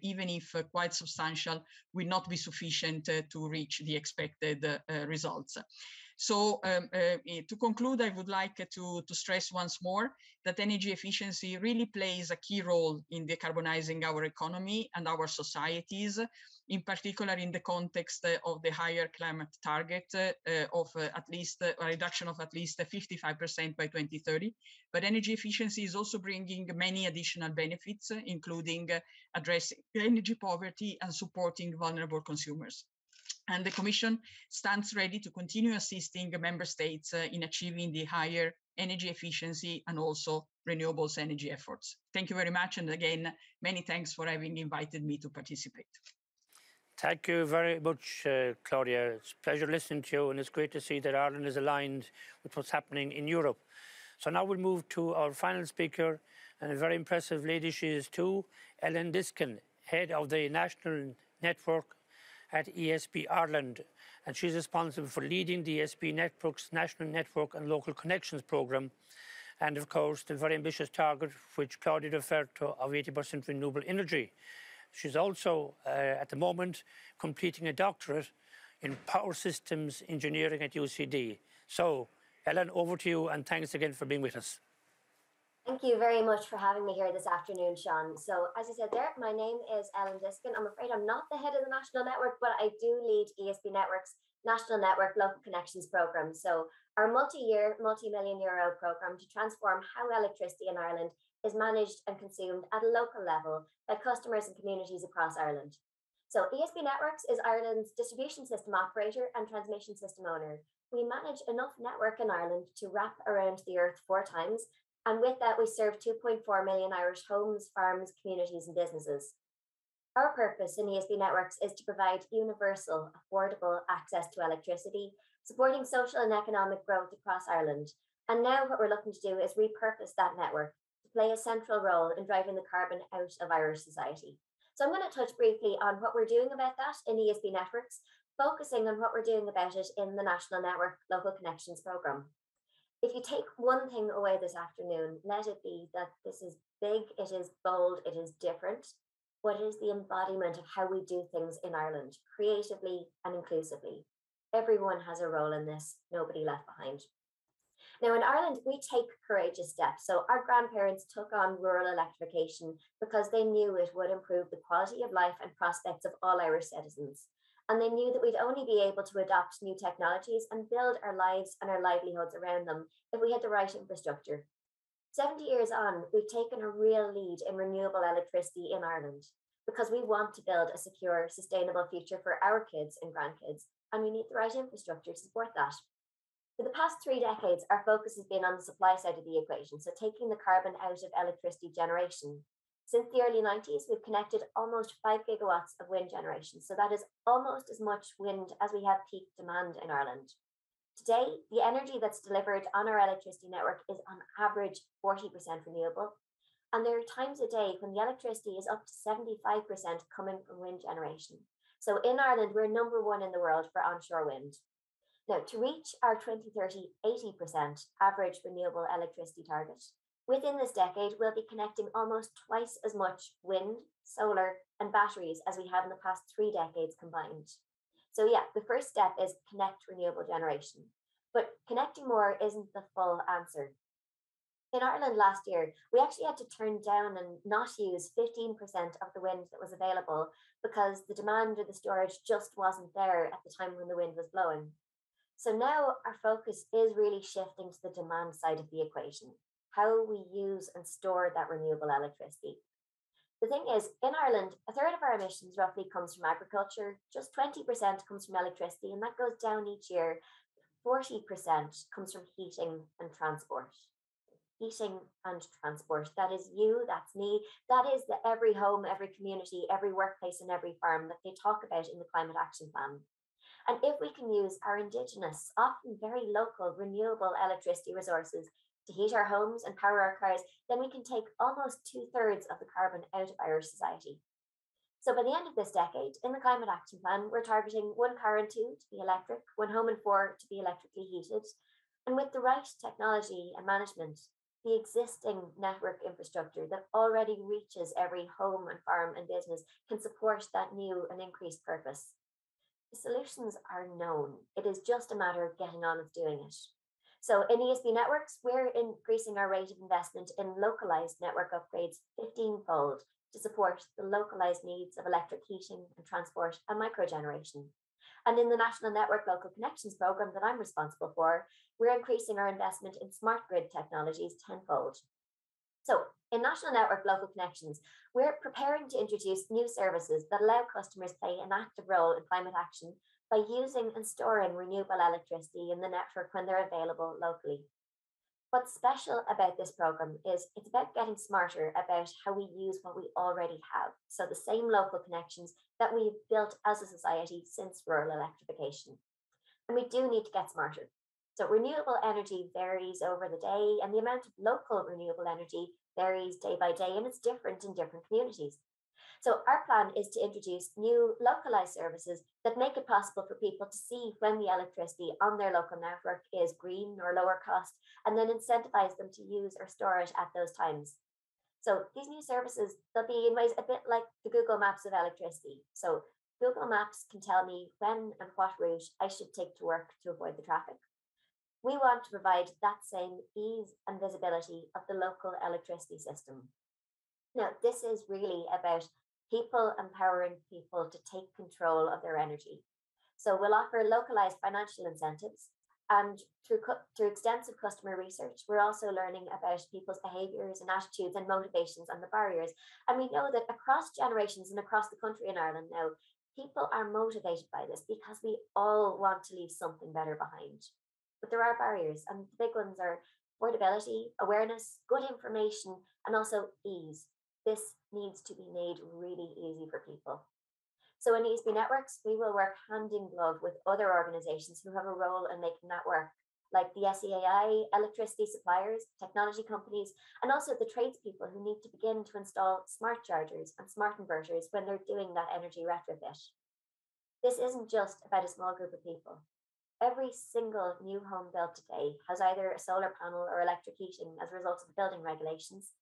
S4: even if quite substantial, will not be sufficient to reach the expected results. So to conclude, I would like to stress once more that energy efficiency really plays a key role in decarbonizing our economy and our societies, in particular in the context of the higher climate target of at least a reduction of at least 55% by 2030. But energy efficiency is also bringing many additional benefits, including addressing energy poverty and supporting vulnerable consumers. And the Commission stands ready to continue assisting member states in achieving the higher energy efficiency and also renewables energy efforts. Thank you very much. And again, many thanks for having invited me to participate.
S1: Thank you very much, Claudia. It's a pleasure listening to you, and it's great to see that Ireland is aligned with what's happening in Europe. So now we'll move to our final speaker, and a very impressive lady she is too, Ellen Diskin, head of the National Network at ESB Ireland, and she's responsible for leading the ESB Network's National Network and Local Connections programme. and of course the very ambitious target which Claudia referred to of 80% renewable energy. She's also at the moment completing a doctorate in power systems engineering at UCD. So Ellen, over to you, and thanks again for being with us.
S5: Thank you very much for having me here this afternoon, Sean. So as you said there, my name is Ellen Diskin. I'm afraid I'm not the head of the National Network, but I do lead ESB Network's National Network Local Connections programme. So our multi-year, multi-million euro programme to transform how electricity in Ireland is managed and consumed at a local level by customers and communities across Ireland. So ESB Networks is Ireland's distribution system operator and transmission system owner. We manage enough network in Ireland to wrap around the earth 4 times. And with that, we serve 2.4 million Irish homes, farms, communities, and businesses. Our purpose in ESB Networks is to provide universal, affordable access to electricity, supporting social and economic growth across Ireland. And now what we're looking to do is repurpose that network to play a central role in driving the carbon out of Irish society. So I'm going to touch briefly on what we're doing about that in ESB Networks, focusing on what we're doing about it in the National Network Local Connections programme. If you take one thing away this afternoon, let it be that this is big, it is bold, it is different, but it is the embodiment of how we do things in Ireland, creatively and inclusively. Everyone has a role in this, nobody left behind. Now in Ireland, we take courageous steps. So our grandparents took on rural electrification because they knew it would improve the quality of life and prospects of all Irish citizens. And they knew that we'd only be able to adopt new technologies and build our lives and our livelihoods around them if we had the right infrastructure. 70 years on, we've taken a real lead in renewable electricity in Ireland because we want to build a secure, sustainable future for our kids and grandkids, and we need the right infrastructure to support that. For the past 3 decades, our focus has been on the supply side of the equation, so taking the carbon out of electricity generation. Since the early 90s, we've connected almost 5 gigawatts of wind generation. So that is almost as much wind as we have peak demand in Ireland. Today, the energy that's delivered on our electricity network is on average 40% renewable. And there are times a day when the electricity is up to 75% coming from wind generation. So in Ireland, we're number 1 in the world for onshore wind. Now, to reach our 2030 80% average renewable electricity target, within this decade, we'll be connecting almost twice as much wind, solar, and batteries as we have in the past 3 decades combined. So yeah, the first step is connect renewable generation. But connecting more isn't the full answer. In Ireland last year, we actually had to turn down and not use 15% of the wind that was available because the demand or the storage just wasn't there at the time when the wind was blowing. So now our focus is really shifting to the demand side of the equation, how we use and store that renewable electricity. The thing is, in Ireland, a third of our emissions roughly comes from agriculture, just 20% comes from electricity, and that goes down each year. 40% comes from heating and transport. Heating and transport, that is you, that's me, that is the every home, every community, every workplace and every farm that they talk about in the Climate Action Plan. And if we can use our Indigenous, often very local, renewable electricity resources to heat our homes and power our cars, then we can take almost 2/3 of the carbon out of Irish society. So by the end of this decade, in the Climate Action Plan, we're targeting 1 car in 2 to be electric, 1 home in 4 to be electrically heated. And with the right technology and management, the existing network infrastructure that already reaches every home and farm and business can support that new and increased purpose. The solutions are known. It is just a matter of getting on with doing it. So in ESB Networks, we're increasing our rate of investment in localized network upgrades 15-fold to support the localized needs of electric heating and transport and microgeneration. And in the National Network Local Connections programme that I'm responsible for, we're increasing our investment in smart grid technologies 10-fold. So in National Network Local Connections, we're preparing to introduce new services that allow customers to play an active role in climate action by using and storing renewable electricity in the network when they're available locally. What's special about this programme is it's about getting smarter about how we use what we already have. So the same local connections that we've built as a society since rural electrification. And we do need to get smarter. So renewable energy varies over the day, and the amount of local renewable energy varies day by day, and it's different in different communities. So our plan is to introduce new localized services that make it possible for people to see when the electricity on their local network is green or lower cost, and then incentivize them to use or store it at those times. So these new services, they'll be in ways a bit like the Google Maps of electricity. So Google Maps can tell me when and what route I should take to work to avoid the traffic. We want to provide that same ease and visibility of the local electricity system. Now, this is really about people empowering people to take control of their energy. So we'll offer localized financial incentives, and through extensive customer research, we're also learning about people's behaviours and attitudes and motivations and the barriers. And we know that across generations and across the country in Ireland now, people are motivated by this because we all want to leave something better behind. But there are barriers, and the big ones are affordability, awareness, good information, and also ease. This needs to be made really easy for people. So in ESB Networks, we will work hand in glove with other organisations who have a role in making that work, like the SEAI, electricity suppliers, technology companies, and also the tradespeople who need to begin to install smart chargers and smart inverters when they're doing that energy retrofit. This isn't just about a small group of people. Every single new home built today has either a solar panel or electric heating as a result of the building regulations,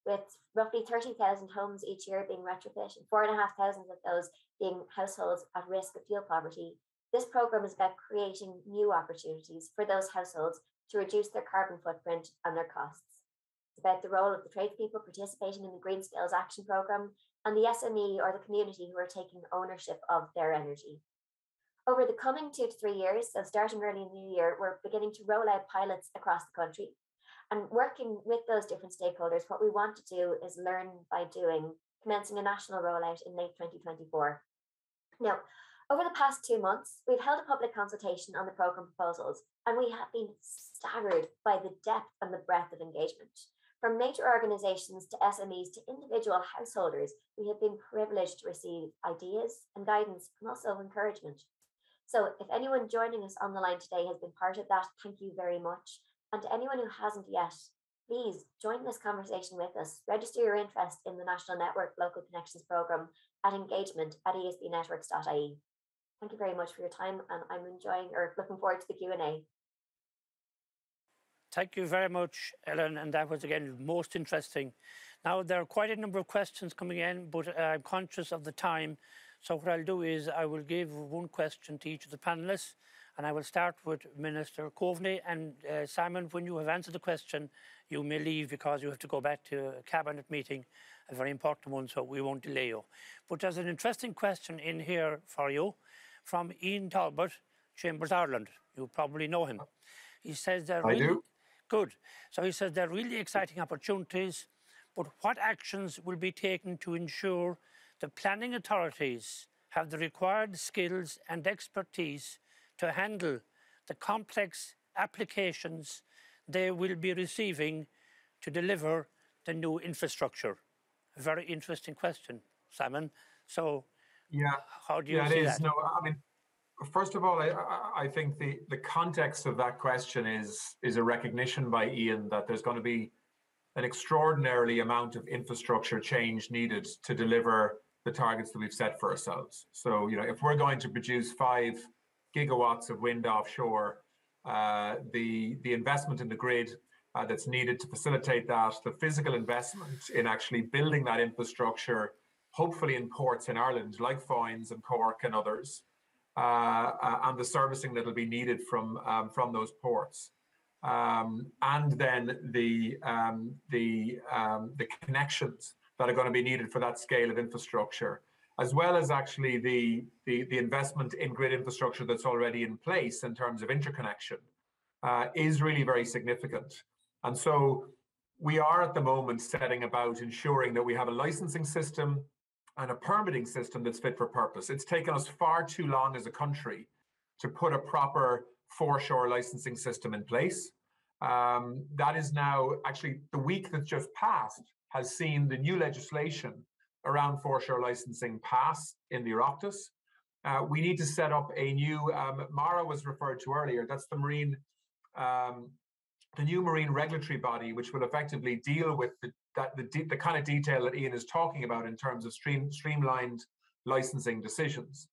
S5: with roughly 30,000 homes each year being retrofit and 4,500 of those being households at risk of fuel poverty. This programme is about creating new opportunities for those households to reduce their carbon footprint and their costs. It's about the role of the tradespeople participating in the Green Skills Action Programme and the SME or the community who are taking ownership of their energy. Over the coming 2 to 3 years, so starting early in the new year, we're beginning to roll out pilots across the country. And working with those different stakeholders, what we want to do is learn by doing, commencing a national rollout in late 2024. Now, over the past 2 months, we've held a public consultation on the programme proposals, and we have been staggered by the depth and the breadth of engagement. From major organisations to SMEs to individual householders, we have been privileged to receive ideas and guidance and also encouragement. So if anyone joining us on the line today has been part of that, thank you very much. And to anyone who hasn't yet, please join this conversation with us. Register your interest in the National Network Local Connections Programme at engagement@esbnetworks.ie. Thank you very much for your time, and I'm looking forward to the Q&A.
S1: Thank you very much, Ellen, and that was, again, most interesting. Now, there are quite a number of questions coming in, but I'm conscious of the time. So what I'll do is I will give one question to each of the panellists, and I will start with Minister Coveney. And Simon, when you have answered the question, you may leave because you have to go back to a cabinet meeting, a very important one, so we won't delay you. But there's an interesting question in here for you from Ian Talbot, Chambers Ireland. You probably know him. He says they're really... I do. Good. So he says they're really exciting opportunities, but what actions will be taken to ensure the planning authorities have the required skills and expertise to handle the complex applications they will be receiving to deliver the new infrastructure? A very interesting question, Simon. So, yeah, how do you see that?
S2: No, I mean, first of all, I think the context of that question is a recognition by Ian that there's going to be an extraordinarily amount of infrastructure change needed to deliver the targets that we've set for ourselves. So, you know, if we're going to produce 5 gigawatts of wind offshore, the investment in the grid that's needed to facilitate that, the physical investment in actually building that infrastructure, hopefully in ports in Ireland, like Foynes and Cork and others, and the servicing that will be needed from those ports. And then the connections that are going to be needed for that scale of infrastructure, as well as actually the investment in grid infrastructure that's already in place in terms of interconnection, is really very significant. And so we are at the moment setting about ensuring that we have a licensing system and a permitting system that's fit for purpose. It's taken us far too long as a country to put a proper foreshore licensing system in place. That is now, actually, the week that's just passed has seen the new legislation around foreshore licensing pass in the Oireachtas. We need to set up a new, Mara was referred to earlier, that's the Marine the new marine regulatory body, which will effectively deal with the kind of detail that Ian is talking about in terms of streamlined licensing decisions.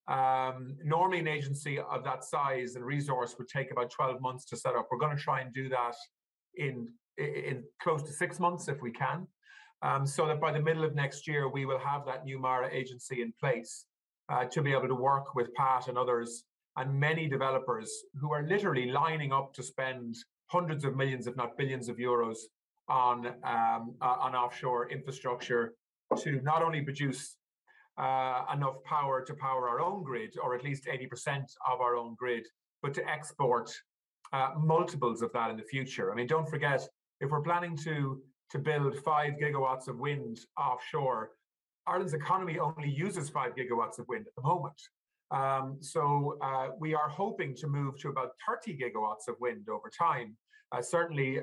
S2: Normally an agency of that size and resource would take about 12 months to set up. We're going to try and do that in close to 6 months if we can, so that by the middle of next year, we will have that new MARA agency in place to be able to work with Pat and others and many developers who are literally lining up to spend hundreds of millions, if not billions of euros on offshore infrastructure to not only produce enough power to power our own grid, or at least 80% of our own grid, but to export multiples of that in the future. I mean, don't forget, if we're planning to build 5 gigawatts of wind offshore, Ireland's economy only uses 5 gigawatts of wind at the moment. So we are hoping to move to about 30 gigawatts of wind over time, certainly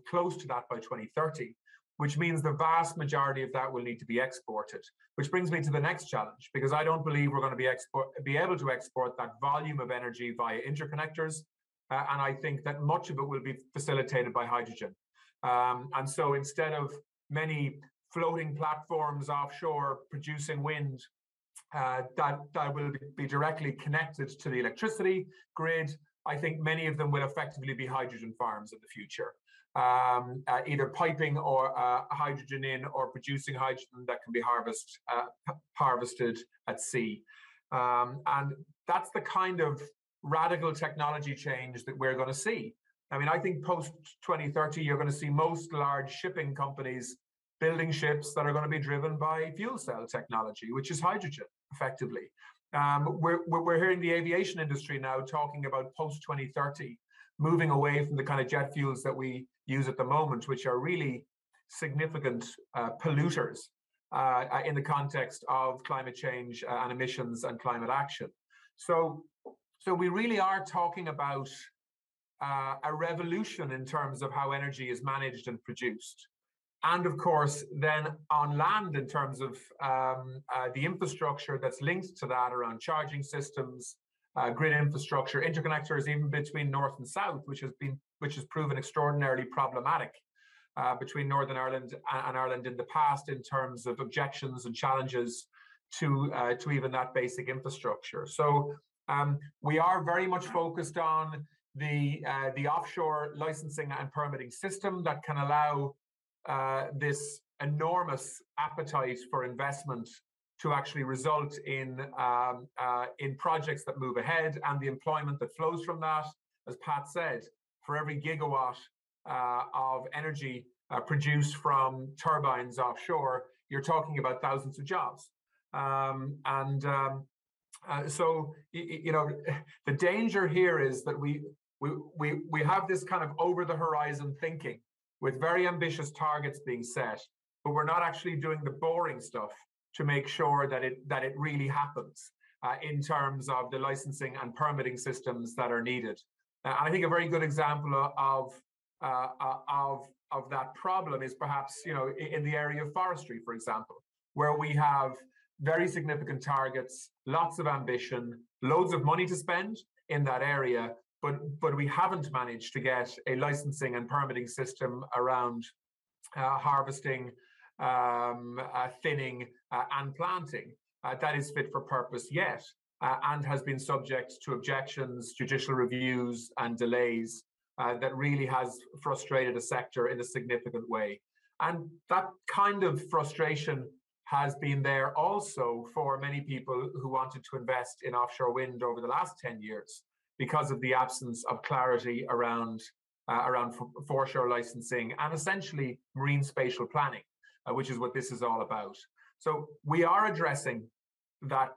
S2: close to that by 2030, which means the vast majority of that will need to be exported. Which brings me to the next challenge, because I don't believe we're going to be able to export that volume of energy via interconnectors, and I think that much of it will be facilitated by hydrogen. And so instead of many floating platforms offshore producing wind that will be directly connected to the electricity grid, I think many of them will effectively be hydrogen farms in the future. Either piping or hydrogen in, or producing hydrogen that can be harvested at sea. And that's the kind of radical technology change that we're going to see. I mean, I think post 2030, you're going to see most large shipping companies building ships that are going to be driven by fuel cell technology, which is hydrogen, effectively. We're hearing the aviation industry now talking about post 2030, moving away from the kind of jet fuels that we use at the moment, which are really significant polluters in the context of climate change and emissions and climate action. So we really are talking about a revolution in terms of how energy is managed and produced. And of course, then on land, in terms of the infrastructure that's linked to that around charging systems, grid infrastructure, interconnectors, even between North and South, which has proven extraordinarily problematic between Northern Ireland and Ireland in the past in terms of objections and challenges to even that basic infrastructure. So we are very much focused on the offshore licensing and permitting system that can allow this enormous appetite for investment to actually result in projects that move ahead, and the employment that flows from that. As Pat said, for every gigawatt of energy produced from turbines offshore, you're talking about thousands of jobs. So you know, the danger here is that we have this kind of over the horizon thinking with very ambitious targets being set, but we're not actually doing the boring stuff to make sure that it really happens in terms of the licensing and permitting systems that are needed. And I think a very good example of that problem is perhaps, you know, in the area of forestry, for example, where we have very significant targets, lots of ambition, loads of money to spend in that area, but we haven't managed to get a licensing and permitting system around harvesting, thinning, and planting that is fit for purpose yet, and has been subject to objections, judicial reviews, and delays that really has frustrated a sector in a significant way. And that kind of frustration has been there also for many people who wanted to invest in offshore wind over the last 10 years because of the absence of clarity around foreshore licensing and essentially marine spatial planning, which is what this is all about. So we are addressing that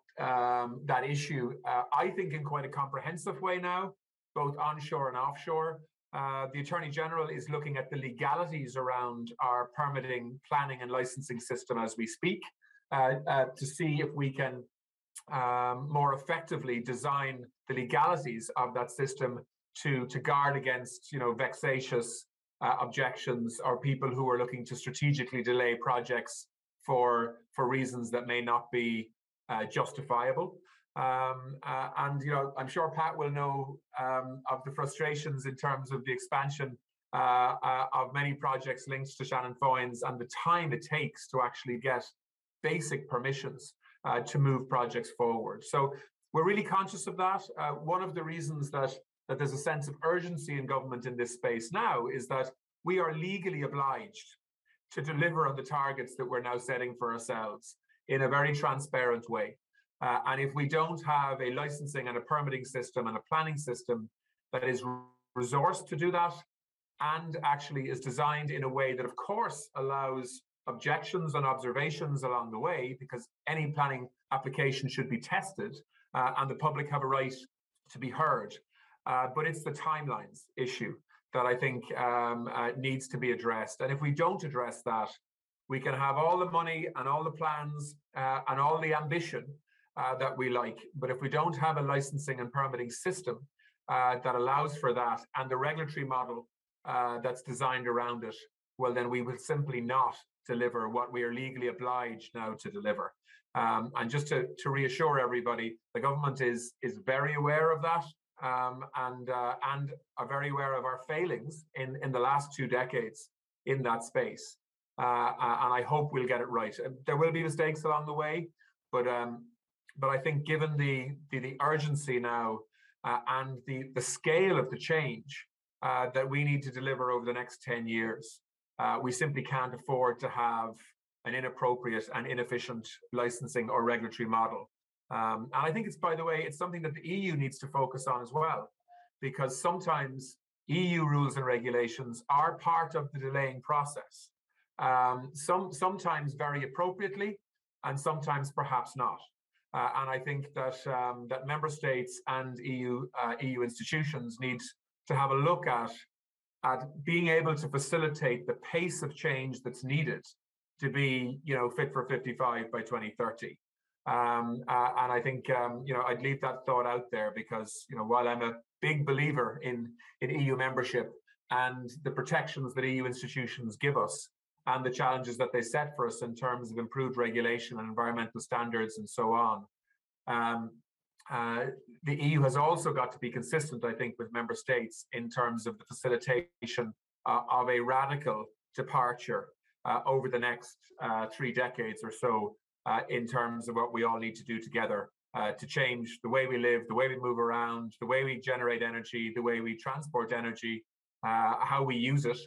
S2: issue, I think, in quite a comprehensive way now, both onshore and offshore. The Attorney General is looking at the legalities around our permitting, planning and licensing system as we speak, to see if we can more effectively design the legalities of that system to guard against, you know, vexatious objections or people who are looking to strategically delay projects for reasons that may not be justifiable. And, you know, I'm sure Pat will know of the frustrations in terms of the expansion of many projects linked to Shannon Foynes and the time it takes to actually get basic permissions to move projects forward. So we're really conscious of that. One of the reasons that there's a sense of urgency in government in this space now is that we are legally obliged to deliver on the targets that we're now setting for ourselves in a very transparent way. And if we don't have a licensing and a permitting system and a planning system that is resourced to do that, and actually is designed in a way that, of course, allows objections and observations along the way, because any planning application should be tested and the public have a right to be heard. But it's the timelines issue that I think needs to be addressed. And if we don't address that, we can have all the money and all the plans and all the ambition that we like. But if we don't have a licensing and permitting system that allows for that and the regulatory model that's designed around it, well, then we will simply not deliver what we are legally obliged now to deliver. And just to reassure everybody, the government is very aware of that and are very aware of our failings in the last 2 decades in that space. And I hope we'll get it right. There will be mistakes along the way, but I think given the urgency now and the scale of the change that we need to deliver over the next 10 years, we simply can't afford to have an inappropriate and inefficient licensing or regulatory model. And I think it's, by the way, it's something that the EU needs to focus on as well, because sometimes EU rules and regulations are part of the delaying process, sometimes very appropriately, and sometimes perhaps not. And I think that that member states and EU institutions need to have a look at being able to facilitate the pace of change that's needed to be, fit for 55 by 2030. And I think, I'd leave that thought out there because, while I'm a big believer in EU membership and the protections that EU institutions give us and the challenges that they set for us in terms of improved regulation and environmental standards and so on, the EU has also got to be consistent, I think, with member states in terms of the facilitation of a radical departure over the next 3 decades or so in terms of what we all need to do together to change the way we live, the way we move around, the way we generate energy, the way we transport energy, how we use it.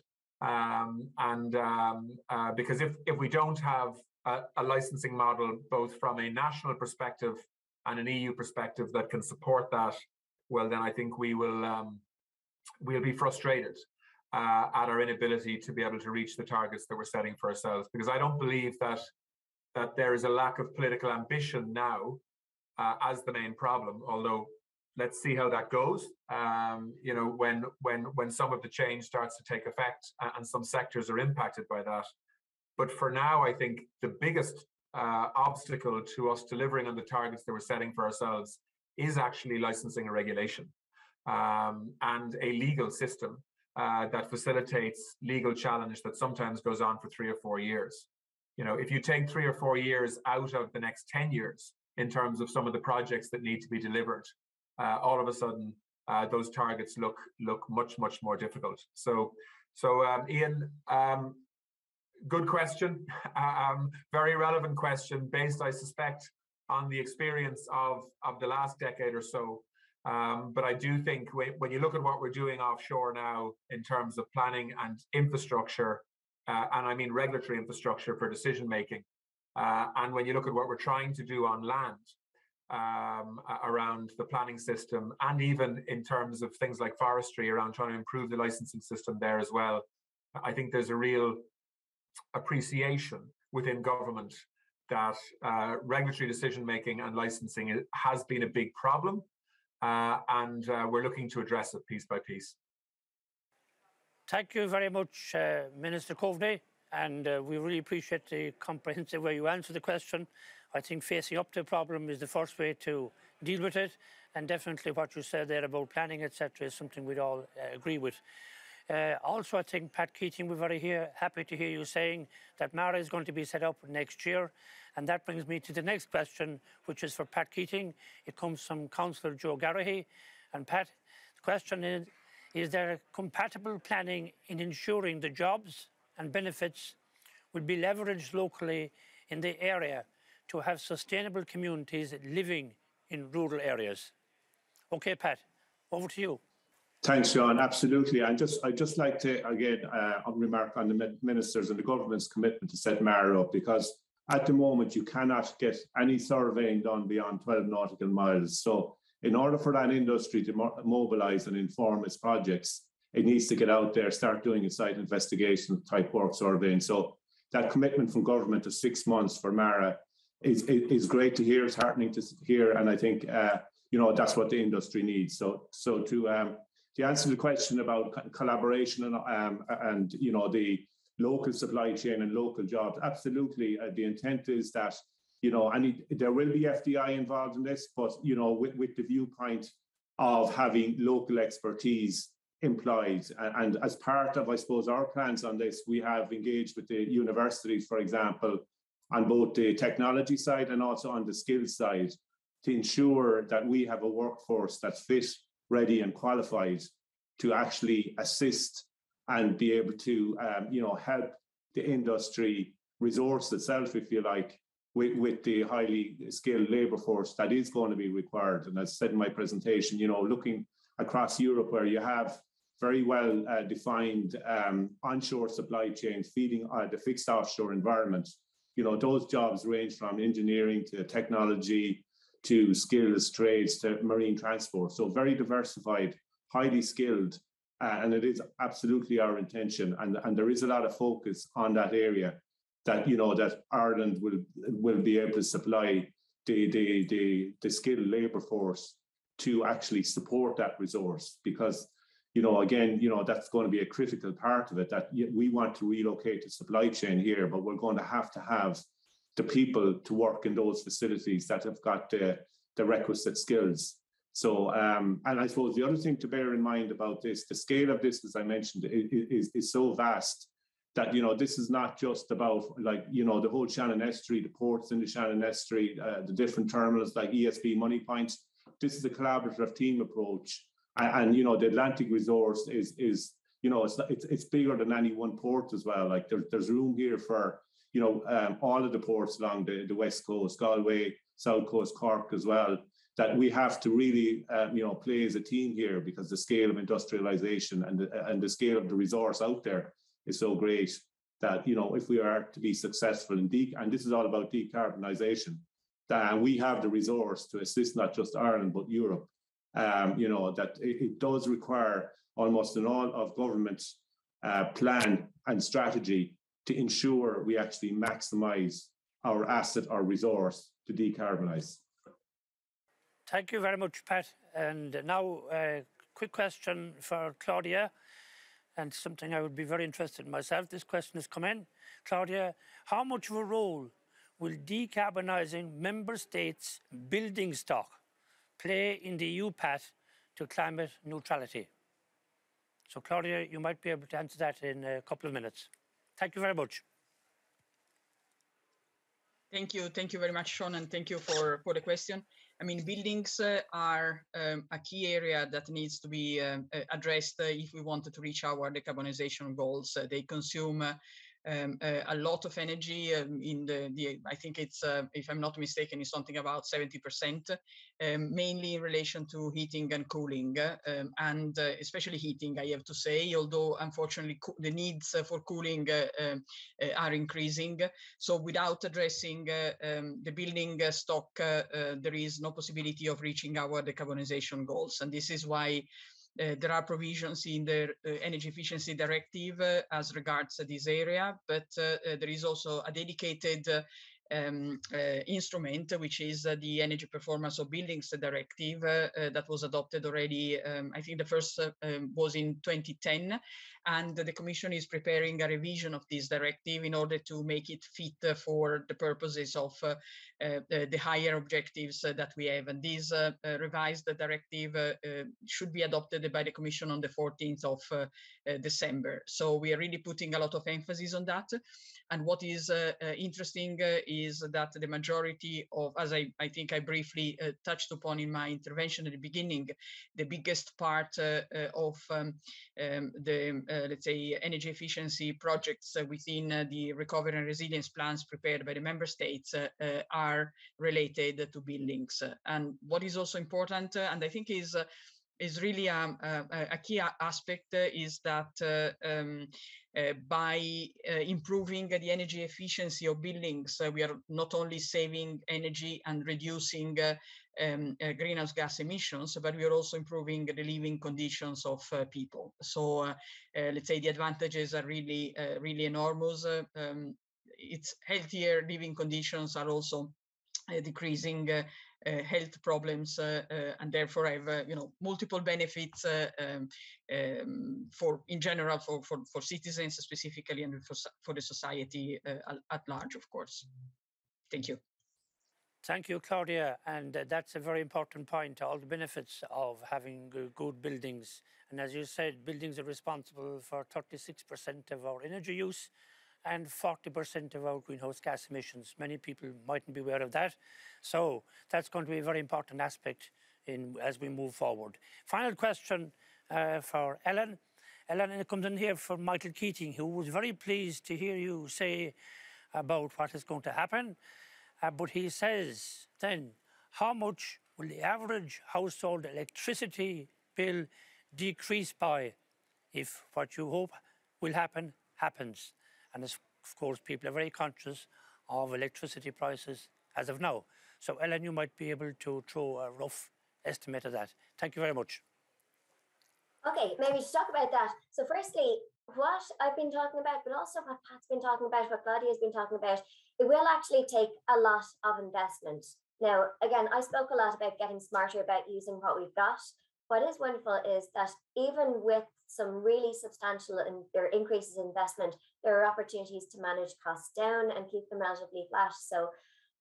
S2: Because if we don't have a licensing model, both from a national perspective and an EU perspective that can support that, well, then I think we'll be frustrated at our inability to be able to reach the targets that we're setting for ourselves. Because I don't believe that there is a lack of political ambition now as the main problem. Although, let's see how that goes. When some of the change starts to take effect and some sectors are impacted by that. But for now, I think the biggest obstacle to us delivering on the targets that we're setting for ourselves is actually licensing and regulation and a legal system that facilitates legal challenge that sometimes goes on for 3 or 4 years. If you take 3 or 4 years out of the next 10 years in terms of some of the projects that need to be delivered, all of a sudden those targets look much, much more difficult. So Ian, good question, very relevant question based, I suspect, on the experience of the last decade or so. But I do think when you look at what we're doing offshore now in terms of planning and infrastructure, and I mean regulatory infrastructure for decision making, and when you look at what we're trying to do on land around the planning system, and even in terms of things like forestry around trying to improve the licensing system there as well, I think there's a real appreciation within government that regulatory decision making and licensing has been a big problem, and we're looking to address it piece by piece.
S1: Thank you very much, Minister Coveney, and we really appreciate the comprehensive way you answered the question. I think facing up to the problem is the first way to deal with it, and definitely what you said there about planning, etc., is something we'd all agree with. Also, I think, Pat Keating, we're very happy to hear you saying that MARA is going to be set up next year. And that brings me to the next question, which is for Pat Keating. It comes from Councillor Joe Garrahy. And Pat, the question is there compatible planning in ensuring the jobs and benefits will be leveraged locally in the area to have sustainable communities living in rural areas? Okay, Pat, over to you.
S3: Thanks, Seán. Absolutely. I'd just like to, again, remark on the ministers and the government's commitment to set MARA up, because at the moment you cannot get any surveying done beyond 12 nautical miles. So in order for that industry to mobilise and inform its projects, it needs to get out there, start doing a site investigation type work surveying. So that commitment from government to 6 months for MARA is great to hear. It's heartening to hear, and I think that's what the industry needs. So to answer the question about collaboration and the local supply chain and local jobs, absolutely. The intent is that there will be FDI involved in this, but with the viewpoint of having local expertise employed. And as part of, I suppose, our plans on this, we have engaged with the universities, for example, on both the technology side and also on the skills side, to ensure that we have a workforce that's fit, ready and qualified to actually assist and be able to help the industry resource itself, if you like, with the highly skilled labour force that is going to be required. And as I said in my presentation, looking across Europe, where you have very well defined onshore supply chains feeding the fixed offshore environment, those jobs range from engineering to technology to skills, trades, to marine transport. So very diversified, highly skilled, and it is absolutely our intention. And there is a lot of focus on that area, that that Ireland will be able to supply the skilled labour force to actually support that resource, because again, that's going to be a critical part of it, that we want to relocate the supply chain here, but we're going to have the people to work in those facilities that have got the requisite skills. So, and I suppose the other thing to bear in mind about this, the scale of this, as I mentioned, is so vast that, this is not just about the whole Shannon Estuary, the ports in the Shannon Estuary, the different terminals like ESB Money Point. This is a collaborative team approach. And the Atlantic resource is it's bigger than any one port as well. Like there's room here for all of the ports along the west coast, Galway, south coast, Cork as well, that we have to really play as a team here, because the scale of industrialization and the scale of the resource out there is so great that if we are to be successful in and this is all about decarbonisation, that we have the resource to assist not just Ireland but Europe. That it does require almost an all of government plan and strategy to ensure we actually maximise our asset, our resource to decarbonise.
S1: Thank you very much, Pat. And now a quick question for Claudia, and something I would be very interested in myself. This question has come in. Claudia, how much of a role will decarbonising member states' building stock play in the EU path to climate neutrality? So, Claudia, you might be able to answer that in a couple of minutes. Thank you very much.
S4: Thank you very much, Sean, and thank you for the question. I mean, buildings are a key area that needs to be addressed if we wanted to reach our decarbonization goals. They consume a lot of energy. I think it's, if I'm not mistaken, it's something about 70%, mainly in relation to heating and cooling, and especially heating, I have to say, although unfortunately the needs for cooling are increasing. So without addressing the building stock, there is no possibility of reaching our decarbonization goals. And this is why there are provisions in the Energy Efficiency Directive as regards this area, but there is also a dedicated instrument, which is the Energy Performance of Buildings Directive that was adopted already. I think the first was in 2010, and the Commission is preparing a revision of this directive in order to make it fit for the purposes of the higher objectives that we have. And this revised directive should be adopted by the Commission on the 14th of December. So we are really putting a lot of emphasis on that. And what is interesting is that the majority of, as I think I briefly touched upon in my intervention at the beginning, the biggest part of the, let's say, energy efficiency projects within the recovery and resilience plans prepared by the member states are related to buildings. And what is also important, and I think is really a key aspect, is that by improving the energy efficiency of buildings, we are not only saving energy and reducing greenhouse gas emissions, but we are also improving the living conditions of people. So let's say the advantages are really, really enormous. It's healthier living conditions are also decreasing health problems and therefore have multiple benefits for in general for citizens specifically and for the society at large, of course. Thank you.
S1: Thank you, Claudia. And that's a very important point, all the benefits of having good buildings. And as you said, buildings are responsible for 36% of our energy use and 40% of our greenhouse gas emissions. Many people mightn't be aware of that. So that's going to be a very important aspect as we move forward. Final question for Ellen. Ellen, it comes in here from Michael Keating, who was very pleased to hear you say about what is going to happen. But he says then, how much will the average household electricity bill decrease by if what you hope will happen happens? And of course, people are very conscious of electricity prices as of now. So, Ellen, you might be able to throw a rough estimate of that. Thank you very much.
S5: Okay, maybe to talk about that. So firstly, what I've been talking about, but also what Pat's been talking about, what Claudia has been talking about, it will actually take a lot of investment. Now, again, I spoke a lot about getting smarter about using what we've got. What is wonderful is that even with some really substantial increases in investment, there are opportunities to manage costs down and keep them relatively flat. So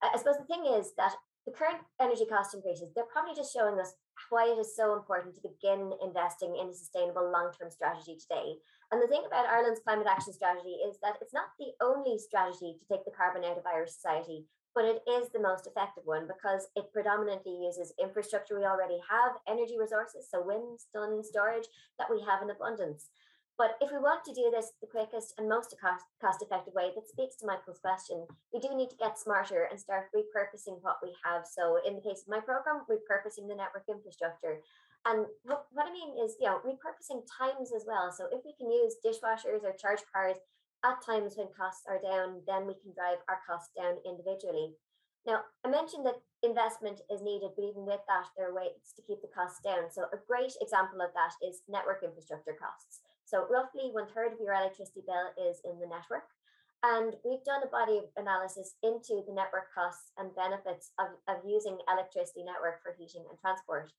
S5: I suppose the thing is that the current energy cost increases, they're probably just showing us why it is so important to begin investing in a sustainable long-term strategy today. And the thing about Ireland's climate action strategy is that it's not the only strategy to take the carbon out of Irish society, but it is the most effective one because it predominantly uses infrastructure we already have, energy resources, so wind, sun, storage that we have in abundance. But if we want to do this the quickest and most cost-effective way, that speaks to Michael's question, we do need to get smarter and start repurposing what we have. So in the case of my program, repurposing the network infrastructure. And what I mean is, repurposing times as well. So if we can use dishwashers or charge cars at times when costs are down, then we can drive our costs down individually. Now, I mentioned that investment is needed, but even with that, there are ways to keep the costs down. So a great example of that is network infrastructure costs. So roughly 1/3 of your electricity bill is in the network. And we've done a body of analysis into the network costs and benefits of using electricity network for heating and transport.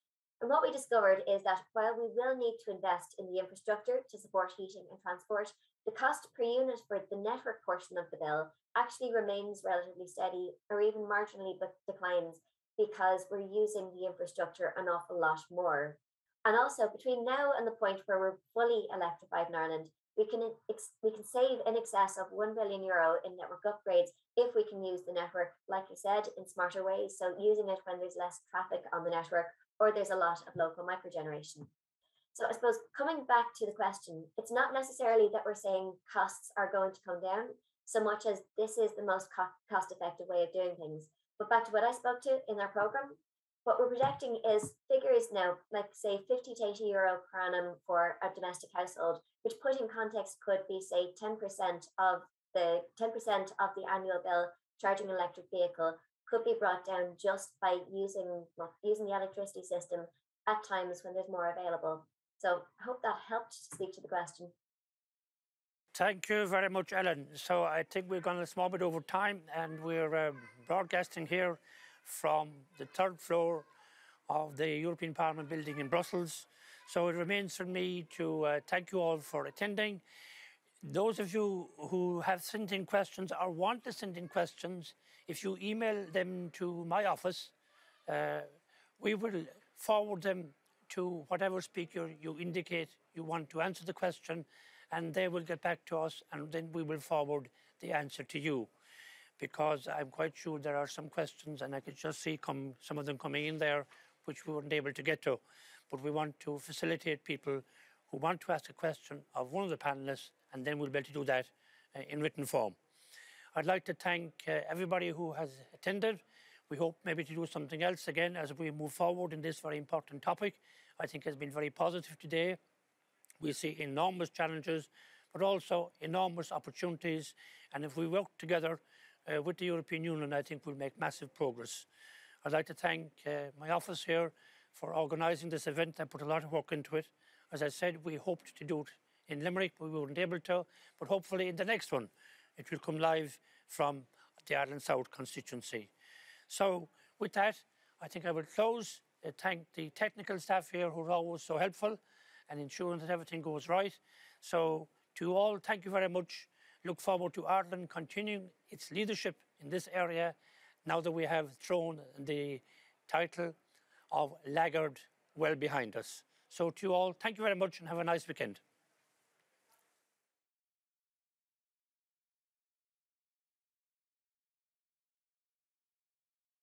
S5: And what we discovered is that while we will need to invest in the infrastructure to support heating and transport, the cost per unit for the network portion of the bill actually remains relatively steady or even marginally but declines because we're using the infrastructure an awful lot more. And also between now and the point where we're fully electrified in Ireland, we can save in excess of €1 billion in network upgrades if we can use the network, like you said, in smarter ways. So using it when there's less traffic on the network or there's a lot of local microgeneration. So I suppose coming back to the question, it's not necessarily that we're saying costs are going to come down so much as this is the most cost-effective way of doing things. But back to what I spoke to in our program, what we're projecting is figures now, like say 50 to 80 euro per annum for a domestic household, which put in context could be say 10% of the annual bill charging an electric vehicle could be brought down just by using the electricity system at times when there's more available. So I hope that helped speak to the question.
S1: Thank you very much, Ellen. So I think we've gone a small bit over time and we're broadcasting here from the 3rd floor of the European Parliament building in Brussels. So it remains for me to thank you all for attending. Those of you who have sent in questions or want to send in questions, if you email them to my office, we will forward them to whatever speaker you indicate you want to answer the question, and they will get back to us, and then we will forward the answer to you. Because I'm quite sure there are some questions, and I could just see some of them coming in there, which we weren't able to get to. But we want to facilitate people who want to ask a question of one of the panelists, and then we'll be able to do that in written form. I'd like to thank everybody who has attended. We hope maybe to do something else again as we move forward in this very important topic. I think it's been very positive today. We see enormous challenges, but also enormous opportunities. And if we work together with the European Union, I think we'll make massive progress. I'd like to thank my office here for organising this event. I put a lot of work into it. As I said, we hoped to do it in Limerick, but we weren't able to. But hopefully in the next one, it will come live from the Ireland South constituency. So with that, I think I will close. Thank the technical staff here who are always so helpful and ensuring that everything goes right. So to you all, thank you very much. Look forward to Ireland continuing its leadership in this area now that we have thrown the title of laggard well behind us. So to you all, thank you very much and have a nice weekend.